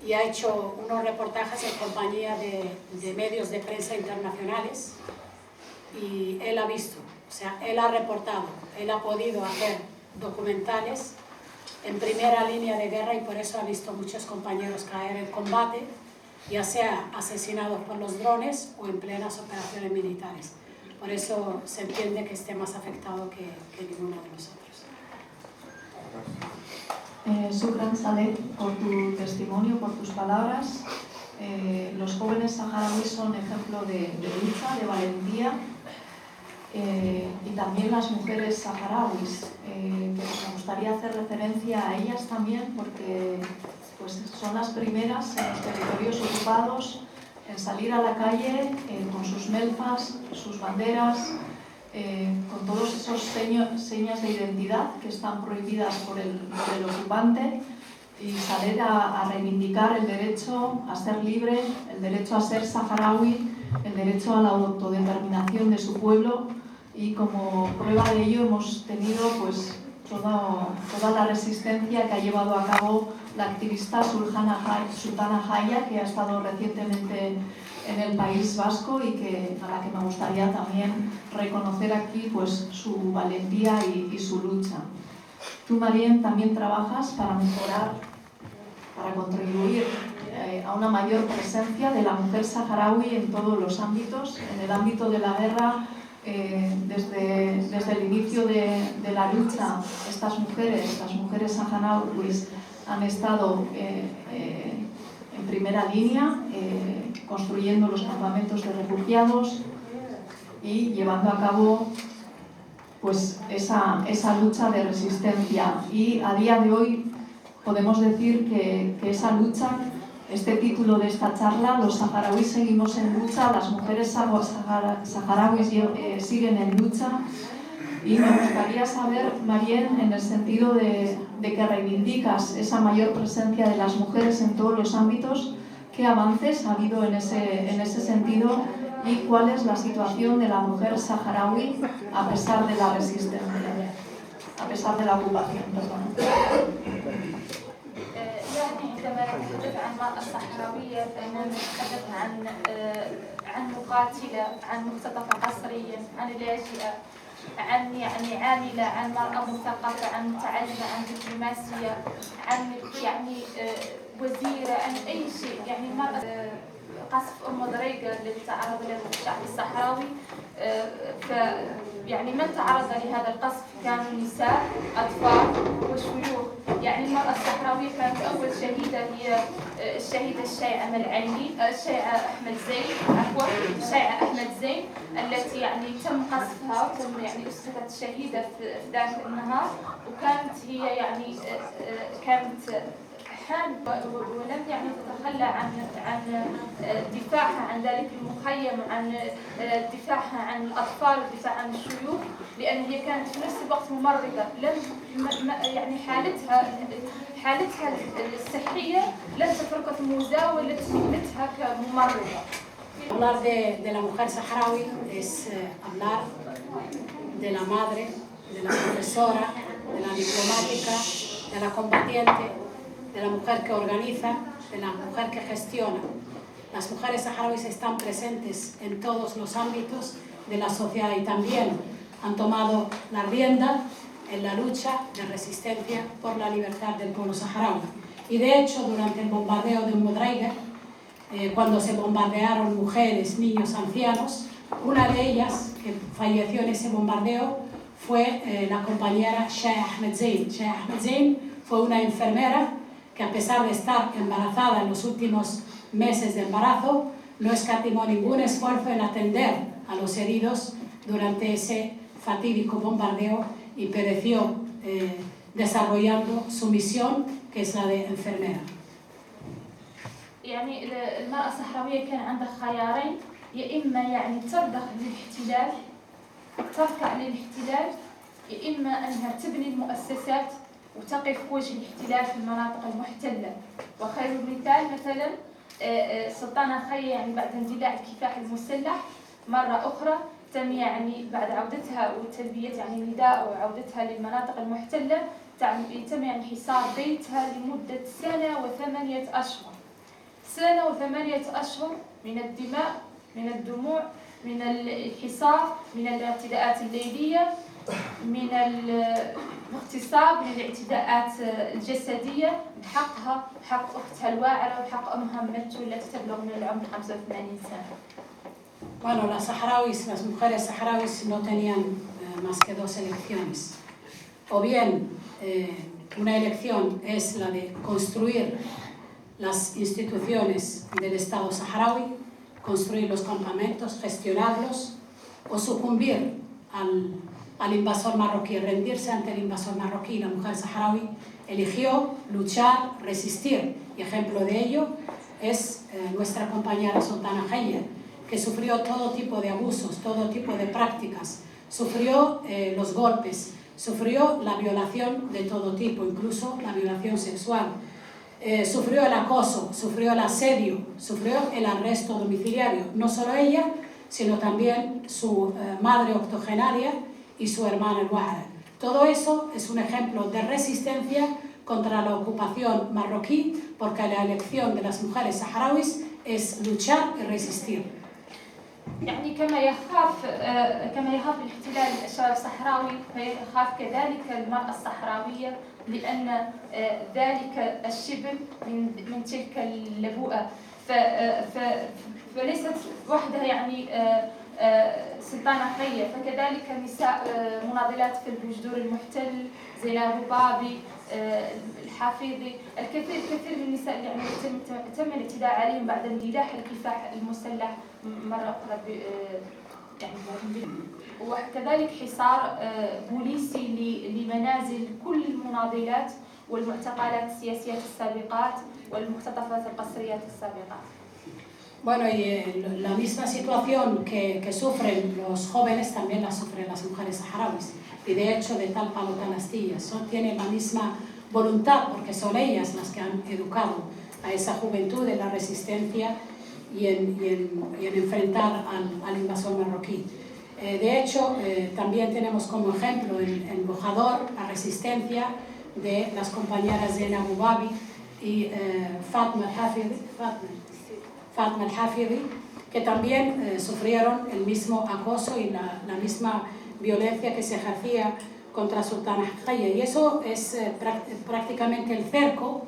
y ha hecho unos reportajes en compañía de medios de prensa internacionales y él ha visto, o sea, él ha reportado, él ha podido hacer documentales en primera línea de guerra y por eso ha visto muchos compañeros caer en combate, ya sea asesinados por los drones o en plenas operaciones militares. Por eso se entiende que esté más afectado que ninguno de nosotros. Shukran, Saleh, por tu testimonio, por tus palabras. Los jóvenes saharauis son ejemplo de lucha, de valentía, y también las mujeres saharauis. Me gustaría hacer referencia a ellas también porque pues, son las primeras en los territorios ocupados en salir a la calle con sus melfas, sus banderas, con todos esos señas de identidad que están prohibidas por el ocupante y salir a reivindicar el derecho a ser libre, el derecho a ser saharaui, el derecho a la autodeterminación de su pueblo y como prueba de ello hemos tenido pues, toda la resistencia que ha llevado a cabo la activista Sultana Jaya, que ha estado recientemente en el País Vasco y a la que me gustaría también reconocer aquí pues, su valentía y su lucha. Tú, Mariem, también trabajas para mejorar, para contribuir a una mayor presencia de la mujer saharaui en todos los ámbitos, en el ámbito de la guerra. Desde el inicio de la lucha, estas mujeres, las mujeres saharauis, han estado en primera línea, construyendo los campamentos de refugiados y llevando a cabo pues, esa lucha de resistencia. Y a día de hoy podemos decir que esa lucha este título de esta charla, los saharauis seguimos en lucha, las mujeres saharauis siguen en lucha. Y me gustaría saber, Marien, en el sentido de que reivindicas esa mayor presencia de las mujeres en todos los ámbitos, ¿qué avances ha habido en ese sentido y cuál es la situación de la mujer saharaui a pesar de la resistencia, a pesar de la ocupación? عندما نتحدث عن المرأة الصحراوية فإننا نتحدث عن مقاتلة، عن مختطفة قسريا، عن لاجئة، عن عاملة، عن مرأة مثقفة، عن متعلمة، عن دبلوماسية، عن وزيرة، عن أي شيء. المرأة قصف دريقة الذي تعرض له الشعب الصحراوي، من تعرض لهذا القصف كانوا نساء، أطفال وشيوخ. المرأة الصحراوية كانت أول شهيدة هي الشهيدة الشيعة أحمد زين التي تم قصفها وتم أسقطت شهيدة في ذاك النهار، وكانت هي كانت ولم تتخلى عن دفاعها عن ذلك المخيم، عن دفاعها عن الأطفال والدفاع عن الشيوخ، لأن هي كانت في نفس الوقت ممرضة. لم حالتها الصحية لم تترك مزاولة مهنتها كممرضة. Hablar de la mujer saharaui es hablar de la madre, de la profesora, de la diplomática, de la combatiente, de la mujer que organiza, de la mujer que gestiona. Las mujeres saharauis están presentes en todos los ámbitos de la sociedad y también han tomado la rienda en la lucha de resistencia por la libertad del pueblo saharaui. Y de hecho, durante el bombardeo de Draiga, cuando se bombardearon mujeres, niños, ancianos, una de ellas que falleció en ese bombardeo fue la compañera Sheikh Ahmed Zein. Sheikh Ahmed Zein fue una enfermera que, a pesar de estar embarazada en los últimos meses de embarazo, no escatimó ningún esfuerzo en atender a los heridos durante ese fatídico bombardeo y pereció desarrollando su misión, que es la de enfermera. المرأة الصحراوية كان عندها خيارين، يا إما ترضخ للاحتلال، تركع للاحتلال، يا إما أنها تبني المؤسسات وتقف وجه الاحتلال في المناطق المحتلة. وخير المثال مثلا سلطانة خيا بعد اندلاع الكفاح المسلح مرة أخرى تم بعد عودتها وتلبية نداء وعودتها للمناطق المحتلة يتم حصار بيتها لمدة 1 و8 أشهر. 1 و8 أشهر من الدماء، من الدموع، من الحصار، من الاعتداءات الليلية، من الاغتصاب، من الاعتداءات الجسدية بحقها، بحق أختها الواعرة وبحق أمها متو التي تبلغ من العمر 85 سنة. Bueno, las mujeres saharauis no tenían más que dos elecciones. O bien una elección es la de construir las instituciones del Estado saharaui, construir los campamentos, gestionarlos, o sucumbir al invasor marroquí, rendirse ante el invasor marroquí. La mujer saharaui eligió luchar, resistir, y ejemplo de ello es nuestra compañera Sultana Khayer, que sufrió todo tipo de abusos, todo tipo de prácticas, sufrió los golpes, sufrió la violación de todo tipo, incluso la violación sexual, sufrió el acoso, sufrió el asedio, sufrió el arresto domiciliario, no solo ella, sino también su madre octogenaria y su hermana Al-Wahra. Todo eso es un ejemplo de resistencia contra la ocupación marroquí, porque la elección de las mujeres saharauis es luchar y resistir. كما يخاف الاحتلال الشباب الصحراوي فيخاف كذلك المرأة الصحراوية، لأن ذلك الشبل من تلك اللبوءة، فليست وحدها سلطانة خير، فكذلك نساء مناضلات في الجذور المحتل زينب البابي، الحفيظي، الكثير من النساء اللي تم الاعتداء عليهم بعد اندلاع الكفاح المسلح مرة أخرى وكذلك حصار بوليسي لمنازل كل المناضلات والمعتقلات السياسية السابقات والمختطفات القسرية السابقات. Bueno, y la misma situación que sufren los jóvenes también la sufren las mujeres saharauis. Y de hecho, de tal palo tal astilla, tienen la misma voluntad porque son ellas las que han educado a esa juventud en la resistencia y en enfrentar al invasor marroquí. De hecho, también tenemos como ejemplo en Bojador la resistencia de las compañeras Zena Bubabi y Fatma al-Hafidi, que también sufrieron el mismo acoso y la misma violencia que se ejercía contra Sultana Jaya. Y eso es prácticamente el cerco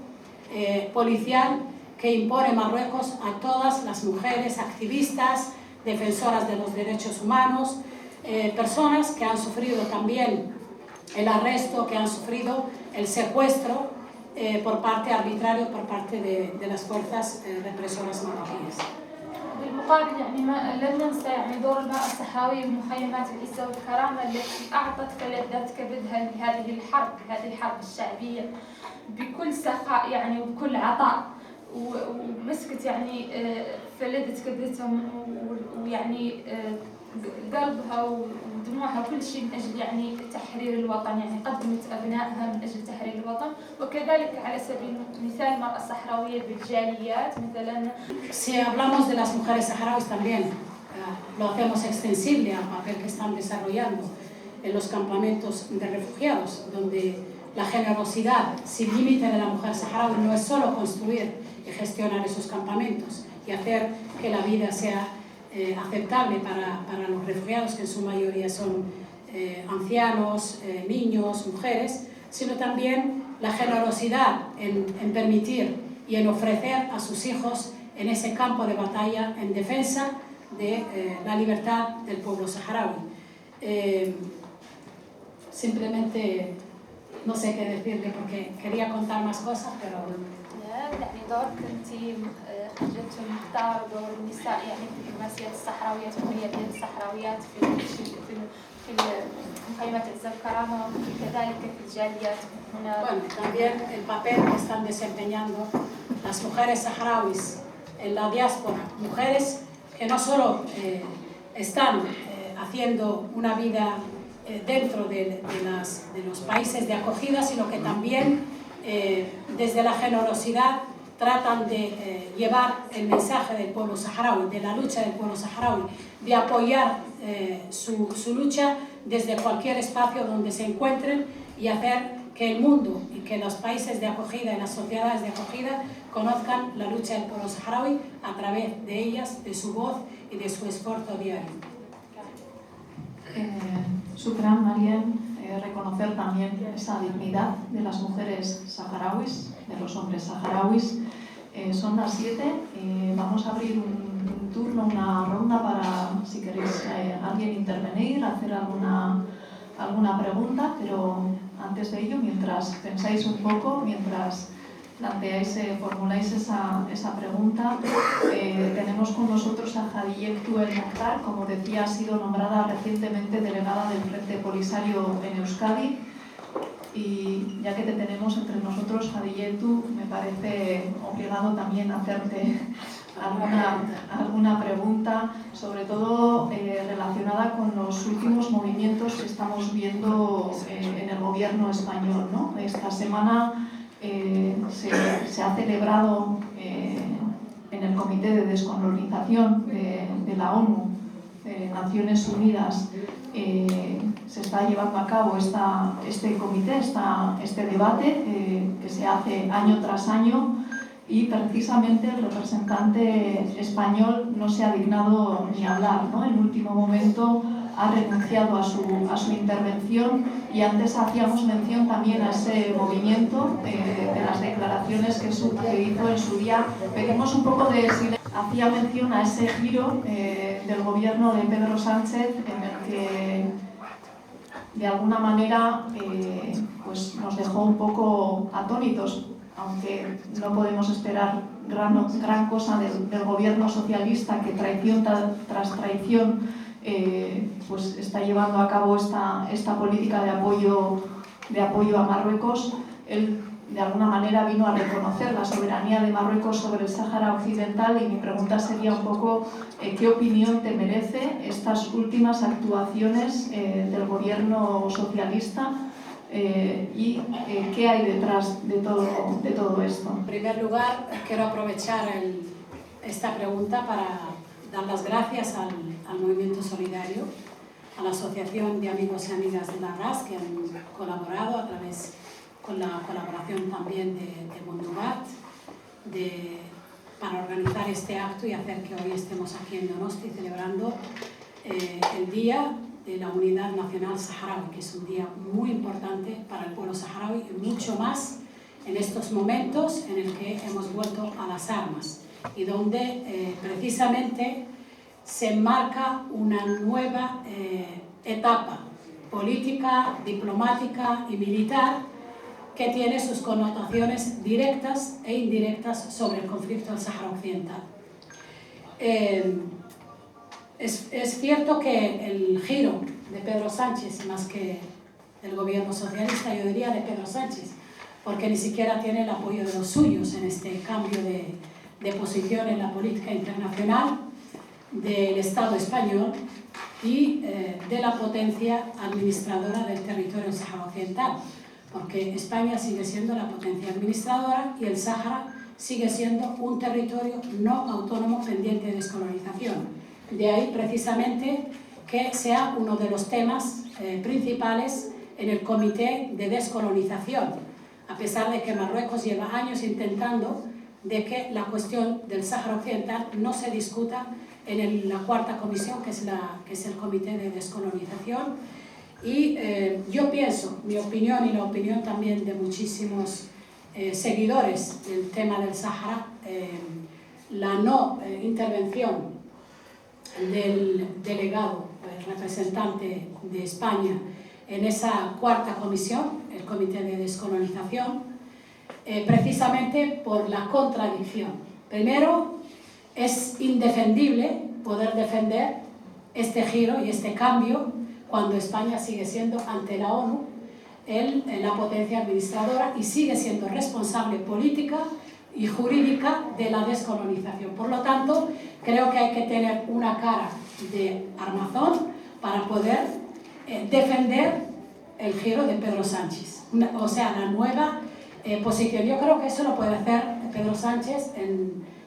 policial que impone Marruecos a todas las mujeres activistas, defensoras de los derechos humanos, personas que han sufrido también el arresto, que han sufrido el secuestro arbitrario por parte de las fuerzas represoras marroquíes. بالمقابل يعني لن ننسى يعني دور المرأة الصحراوية بمخيمات العزة والكرامة التي أعطت فلذات كبدها لهذه الحرب الشعبية بكل سخاء يعني وبكل عطاء، ومسكت يعني فلذت كبدتهم ويعني قلبها ودموعها كل شيء من أجل يعني تحرير الوطن، يعني قدمت أبنائها من أجل تحرير الوطن. وكذلك على سبيل المثال المرأة الصحراوية بالجاليات مثلا. Si hablamos de las mujeres saharauis también lo hacemos extensible al papel que están desarrollando en los campamentos de refugiados, donde la generosidad sin límite de la mujer saharaui no es solo construir y gestionar esos campamentos y hacer que la vida sea aceptable para los refugiados, que en su mayoría son ancianos, niños, mujeres, sino también la generosidad en permitir y en ofrecer a sus hijos en ese campo de batalla en defensa de la libertad del pueblo saharaui. Simplemente no sé qué decirle porque quería contar más cosas, pero يعني دورك انت حجة المختار ودور النساء يعني في المسيرة الصحراويات والقيادية الصحراويات في مخيمات العزة والكرامة وكذلك في الجاليات هنا. Bueno, también el papel que están desempeñando las mujeres saharauis en la diáspora, mujeres que no solo están haciendo una vida dentro de los países de acogida, sino que también desde la generosidad tratan de llevar el mensaje del pueblo saharaui, de la lucha del pueblo saharaui, de apoyar su lucha desde cualquier espacio donde se encuentren y hacer que el mundo y que los países de acogida y las sociedades de acogida conozcan la lucha del pueblo saharaui a través de ellas, de su voz y de su esfuerzo diario. Shukran, Mariam. Reconocer también esa dignidad de las mujeres saharauis, de los hombres saharauis. Son las 7, vamos a abrir un turno, una ronda para, si queréis, alguien intervenir, hacer alguna pregunta, pero antes de ello, mientras pensáis un poco, mientras planteáis, formuláis esa pregunta, tenemos con nosotros a Hadiyektu El Mokhtar, como decía, ha sido nombrada recientemente delegada del Frente Polisario en Euskadi. Y ya que te tenemos entre nosotros, Hadiyektu, me parece obligado también hacerte alguna pregunta, sobre todo relacionada con los últimos movimientos que estamos viendo en el gobierno español, ¿no? Esta semana se ha celebrado en el Comité de Descolonización de la ONU, de Naciones Unidas, se está llevando a cabo este comité, este debate que se hace año tras año, y precisamente el representante español no se ha dignado ni hablar, ¿no? En último momento ha renunciado a su intervención, y antes hacíamos mención también a ese movimiento de las declaraciones que hizo en su día. Pedimos un poco de silencio. Hacía mención a ese giro del gobierno de Pedro Sánchez, en el que de alguna manera pues nos dejó un poco atónitos, aunque no podemos esperar gran cosa del gobierno socialista, que traición tras traición pues está llevando a cabo esta política de apoyo a Marruecos. Él de alguna manera vino a reconocer la soberanía de Marruecos sobre el Sáhara Occidental, y mi pregunta sería un poco ¿qué opinión te merece estas últimas actuaciones del gobierno socialista y qué hay detrás de todo esto? En primer lugar, quiero aprovechar esta pregunta para dar las gracias al Movimiento Solidario, a la Asociación de Amigos y Amigas de la RAS, que han colaborado a través con la colaboración también de Mundubat para organizar este acto y hacer que hoy estemos aquí en Donosti celebrando el Día de la Unidad Nacional Saharaui, que es un día muy importante para el pueblo saharaui y mucho más en estos momentos en el que hemos vuelto a las armas y donde precisamente se enmarca una nueva etapa política, diplomática y militar que tiene sus connotaciones directas e indirectas sobre el conflicto del Sáhara Occidental. Es cierto que el giro de Pedro Sánchez, más que del gobierno socialista, yo diría de Pedro Sánchez, porque ni siquiera tiene el apoyo de los suyos en este cambio de posición en la política internacional del Estado español y de la potencia administradora del territorio del Sáhara Occidental, porque España sigue siendo la potencia administradora y el Sáhara sigue siendo un territorio no autónomo pendiente de descolonización. De ahí precisamente que sea uno de los temas principales en el Comité de Descolonización, a pesar de que Marruecos lleva años intentando de que la cuestión del Sáhara Occidental no se discuta en la cuarta comisión, que es el Comité de Descolonización. Y yo pienso, mi opinión y la opinión también de muchísimos seguidores del tema del Sáhara, la no intervención del delegado, representante de España en esa cuarta comisión, el Comité de Descolonización, precisamente por la contradicción. Primero, es indefendible poder defender este giro y este cambio cuando España sigue siendo ante la ONU la potencia administradora y sigue siendo responsable política y jurídica de la descolonización. Por lo tanto, creo que hay que tener una cara de armazón para poder defender el giro de Pedro Sánchez, o sea, la nueva posición. Yo creo que eso lo puede hacer Pedro Sánchez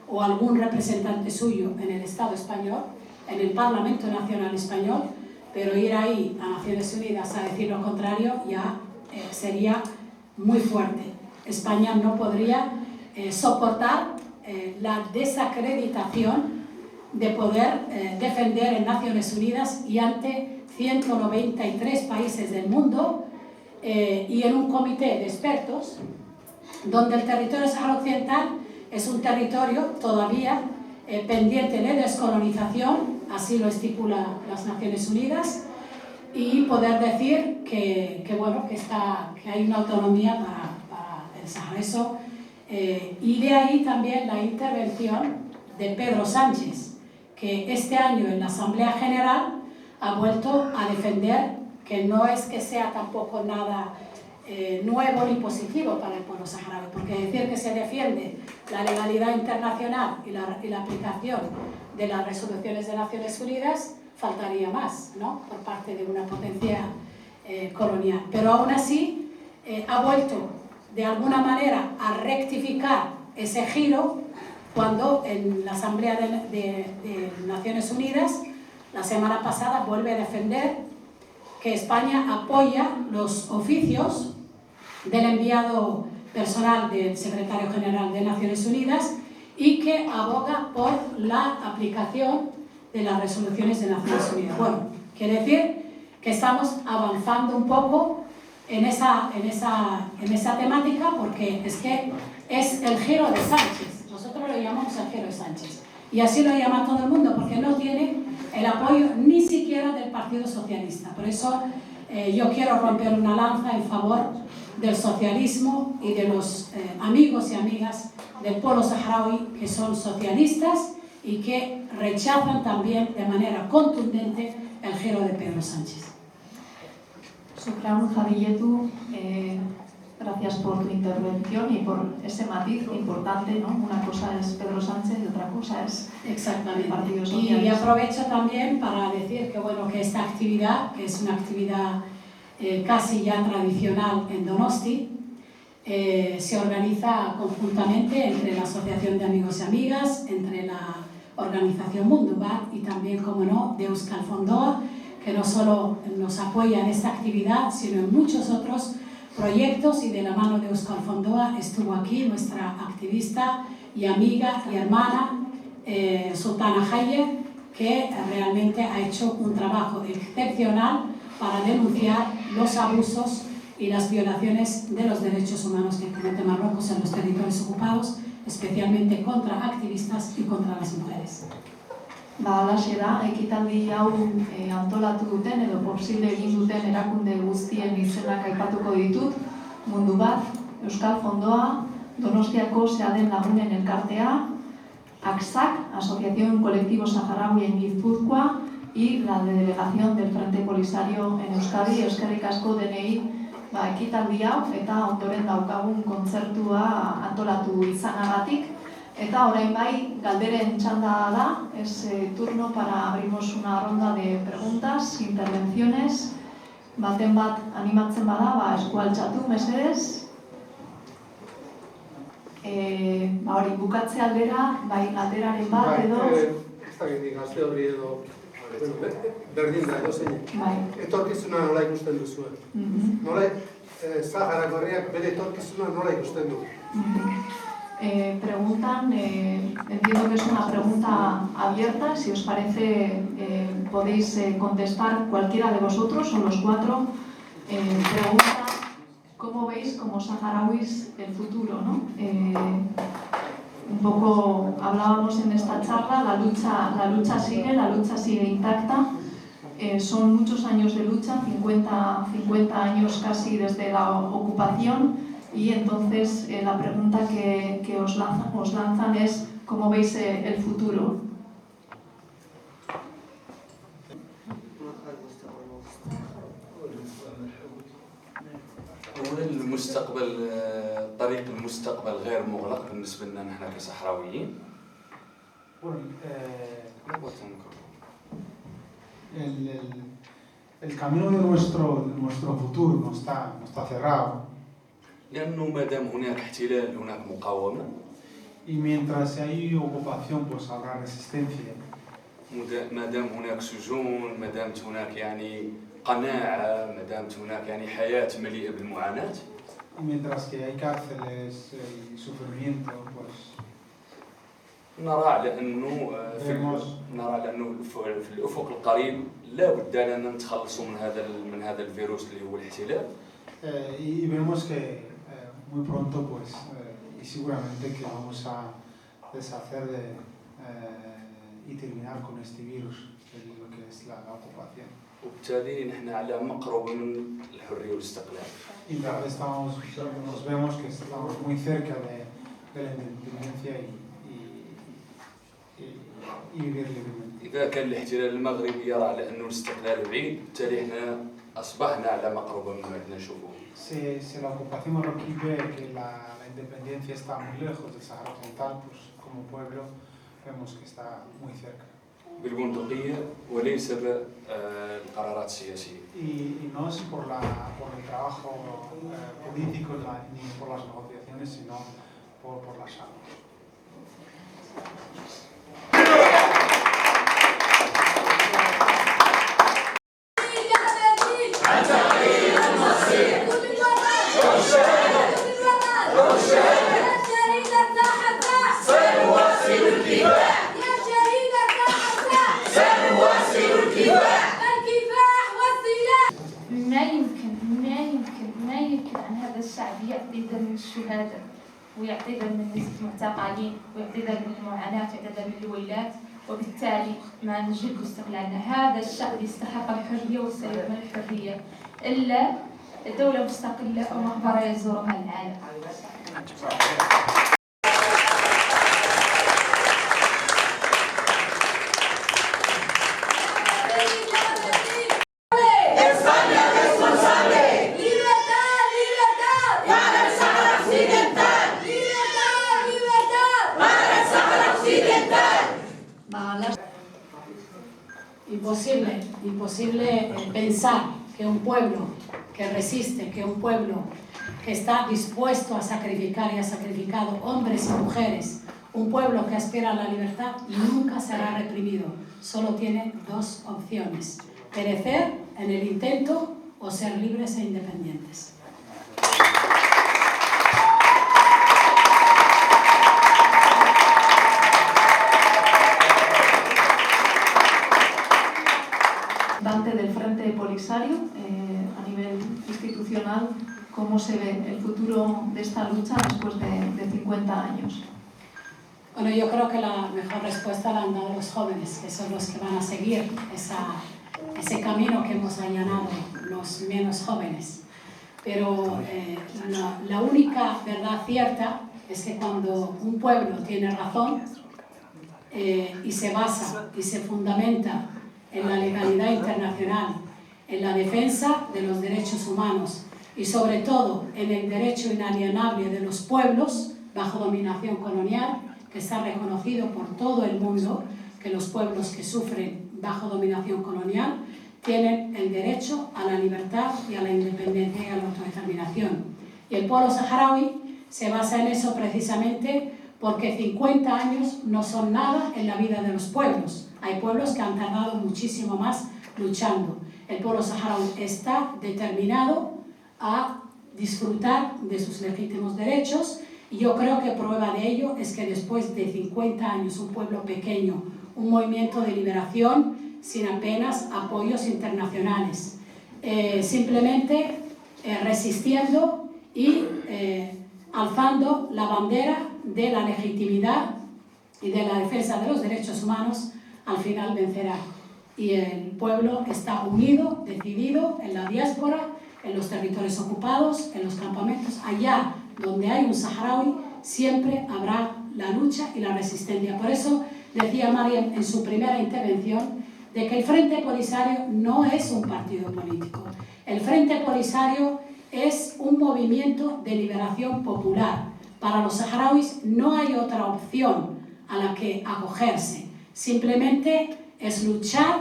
o algún representante suyo en el Estado español, en el Parlamento Nacional Español, pero ir ahí a Naciones Unidas a decir lo contrario ya sería muy fuerte. España no podría soportar la desacreditación de poder defender en Naciones Unidas y ante 193 países del mundo y en un comité de expertos donde el territorio Sáhara Occidental es un territorio todavía pendiente de descolonización, así lo estipula las Naciones Unidas, y poder decir que hay una autonomía para el Sáhara. Y de ahí también la intervención de Pedro Sánchez, que este año en la Asamblea General ha vuelto a defender que no es que sea tampoco nada nuevo ni positivo para el pueblo saharaui, porque decir que se defiende la legalidad internacional y la aplicación de las resoluciones de Naciones Unidas faltaría más, ¿no?, por parte de una potencia colonial. Pero aún así ha vuelto de alguna manera a rectificar ese giro cuando en la Asamblea de Naciones Unidas la semana pasada vuelve a defender que España apoya los oficios del enviado personal del Secretario General de Naciones Unidas y que aboga por la aplicación de las resoluciones de Naciones Unidas. Bueno, quiere decir que estamos avanzando un poco en esa temática, porque es que es el giro de Sánchez. Nosotros lo llamamos el giro de Sánchez. Y así lo llama todo el mundo, porque no tiene el apoyo ni siquiera del Partido Socialista. Por eso yo quiero romper una lanza en favor del socialismo y de los amigos y amigas del pueblo saharaui que son socialistas y que rechazan también de manera contundente el giro de Pedro Sánchez. Shukran, Javiyetu. Gracias por tu intervención y por ese matiz importante, ¿no? Una cosa es Pedro Sánchez y otra cosa es Exactamente. el Partido Y Socialista. aprovecho también para decir que, bueno, que esta actividad, que es una actividad casi ya tradicional en Donosti, se organiza conjuntamente entre la Asociación de Amigos y Amigas, entre la organización Mundubat y también, como no, de Euskal Fondoa, que no solo nos apoya en esta actividad, sino en muchos otros proyectos, y de la mano de Euskal Fondoa estuvo aquí nuestra activista y amiga y hermana Sultana Haye, que realmente ha hecho un trabajo excepcional para denunciar los abusos y las violaciones de los derechos humanos que comete Marruecos en los territorios ocupados, especialmente contra activistas y contra las mujeres. Halaxe da, ekitaldi hau antolatu duten edo posible egin duten erakunde guztien izenak aipatuko ditut. Mundubat, Euskal Fondoa, Donostiako Seaden Lagunen Elkartea, ACSAC, Asociación Colectivo Saharaui en Guipúzcoa, y la delegación del Frente Polisario en Euskadi. Eskerrik asko denei ekitaldi hau eta ondoren daukagun kontzertua antolatu izanagatik. Eta orain bai, galderen txanda da, es turno para abrimos una ronda de preguntas, intervenciones. Baten bat animatzen bada, eskua altxatu, mesedez. Hori, bukatze aldera, bai, galderaren bat edo... Ez da giti, gazte hori edo... Berdin da, edo zein. Bai. Etorkizuna nola ikusten duzu. Nola, Saharak Herriak bere etorkizuna nola ikusten du. Preguntan, entiendo que es una pregunta abierta, si os parece podéis contestar cualquiera de vosotros o los cuatro. Pregunta, ¿cómo veis como saharauis el futuro, ¿no? Un poco hablábamos en esta charla, la lucha sigue intacta. Son muchos años de lucha, 50 años casi desde la ocupación. Y entonces la pregunta que os lanzan es ¿cómo veis el futuro? المستقبل طريق المستقبل غير مغلق بالنسبة لنا نحن كصحراويين. El camino de nuestro futuro no está cerrado. لأنه ما دام هناك احتلال هناك مقاومة. Y mientras hay ocupación pues habrá resistencia. ما دام هناك سجون، ما دامت هناك يعني قناعة، ما دامت هناك يعني حياة مليئة بالمعاناة. Y mientras que hay cárceles y sufrimiento pues نرى على أنه في الأفق القريب لا بد لنا نتخلصوا من هذا الفيروس اللي هو الاحتلال. Y vemos que muy pronto pues y seguramente que vamos a deshacer y terminar con este virus de lo que es la ocupación. وبالتالي نحن على مقرب من الحرية والاستقلال. Y nos vemos que estamos muy cerca de la independencia y vivir libremente. إذا كان الاحتلال المغربي يرى على أنه الاستقلال بعيد، بالتالي احنا أصبحنا على مقرب من ما بدنا نشوفه. Si la ocupación marroquí ve que la independencia está muy lejos del Sahara Occidental, pues como pueblo vemos que está muy cerca. بالبندقية وليس بالقرارات السياسية. Y no es por el trabajo político ni por las negociaciones, sino por las armas. ما يمكن عن هذا الشعب يعتذر من الشهداء ويعتذر من نسبة المعتقلين ويعتذر من المعاناة ويعتذر من الويلات، وبالتالي ما نجد استقلالنا. هذا الشعب يستحق الحرية وسيضمن الحرية إلا دولة مستقلة ومقبرة يزورها العالم. España responsable. Libertad, libertad. imposible pensar que un pueblo que resiste, que un pueblo que está dispuesto a sacrificar y ha sacrificado hombres y mujeres, un pueblo que aspira a la libertad, nunca será reprimido. Solo tiene dos opciones: perecer en el intento o ser libres e independientes. Dante, del Frente Polisario, a nivel institucional, ¿cómo se ve el futuro de esta lucha después de 50 años? Bueno, yo creo que la mejor respuesta la han dado los jóvenes, que son los que van a seguir ese camino que hemos allanado los menos jóvenes. Pero la única verdad cierta es que cuando un pueblo tiene razón y se basa y se fundamenta en la legalidad internacional, en la defensa de los derechos humanos y sobre todo en el derecho inalienable de los pueblos bajo dominación colonial, que está reconocido por todo el mundo, que los pueblos que sufren bajo dominación colonial tienen el derecho a la libertad y a la independencia y a la autodeterminación. Y el pueblo saharaui se basa en eso precisamente porque 50 años no son nada en la vida de los pueblos. Hay pueblos que han tardado muchísimo más luchando. El pueblo saharaui está determinado a disfrutar de sus legítimos derechos y yo creo que prueba de ello es que después de 50 años un pueblo pequeño, un movimiento de liberación sin apenas apoyos internacionales, simplemente resistiendo y alzando la bandera de la legitimidad y de la defensa de los derechos humanos, al final vencerá. Y el pueblo está unido, decidido en la diáspora, en los territorios ocupados, en los campamentos. Allá donde hay un saharaui, siempre habrá la lucha y la resistencia. Por eso decía Mariam en su primera intervención de que el Frente Polisario no es un partido político. El Frente Polisario es un movimiento de liberación popular. Para los saharauis no hay otra opción a la que acogerse. Simplemente es luchar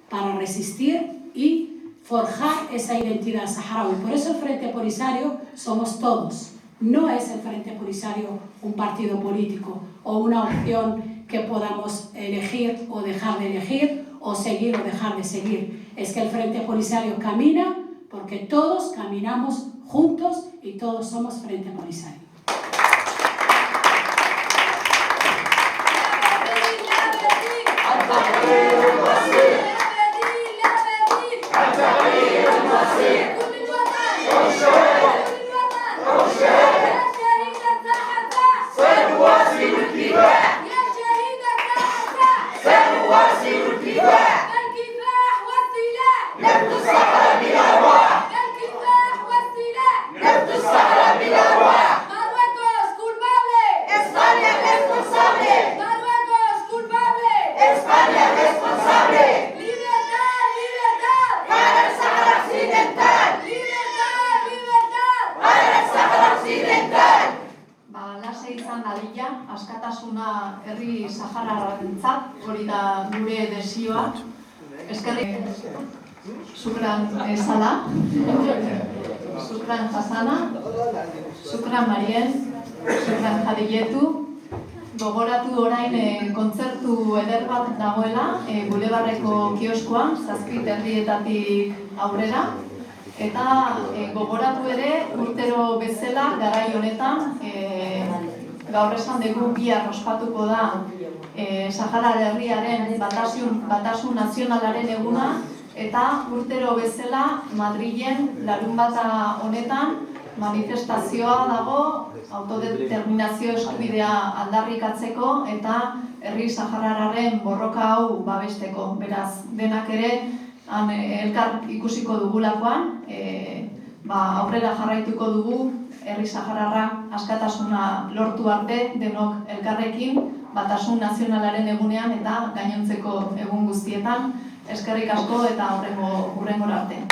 para resistir y forjar esa identidad saharaui. Por eso el Frente Polisario somos todos. No es el Frente Polisario un partido político o una opción que podamos elegir o dejar de elegir o seguir o dejar de seguir. Es que el Frente Polisario camina porque todos caminamos juntos y todos somos Frente Polisario. Askatasuna herri sahararrentzat, hori da gure desioa. Eskerrik Shukran Salah, Shukran Hassana, Shukran Marien, Shukran Jadiletu. Gogoratu orain kontzertu eder bat dagoela, Bulebarreko kioskoan, 7 herrietatik aurrera. Eta gogoratu ere, urtero bezala, garai honetan, gaur esan dugu bihar ospatuko da Saharar herriaren batasun nazionalaren eguna, eta urtero bezala Madrilen larunbata honetan manifestazioa dago autodeterminazio eskubidea aldarrikatzeko eta herri sahararraren borroka hau babesteko. Beraz, denak ere elkar ikusiko dugulakoan, aurrera jarraituko dugu herri sahararra askatasuna lortu arte denok elkarrekin batasun nazionalaren egunean eta gainontzeko egun guztietan. Eskerrik asko eta hurrengora arte.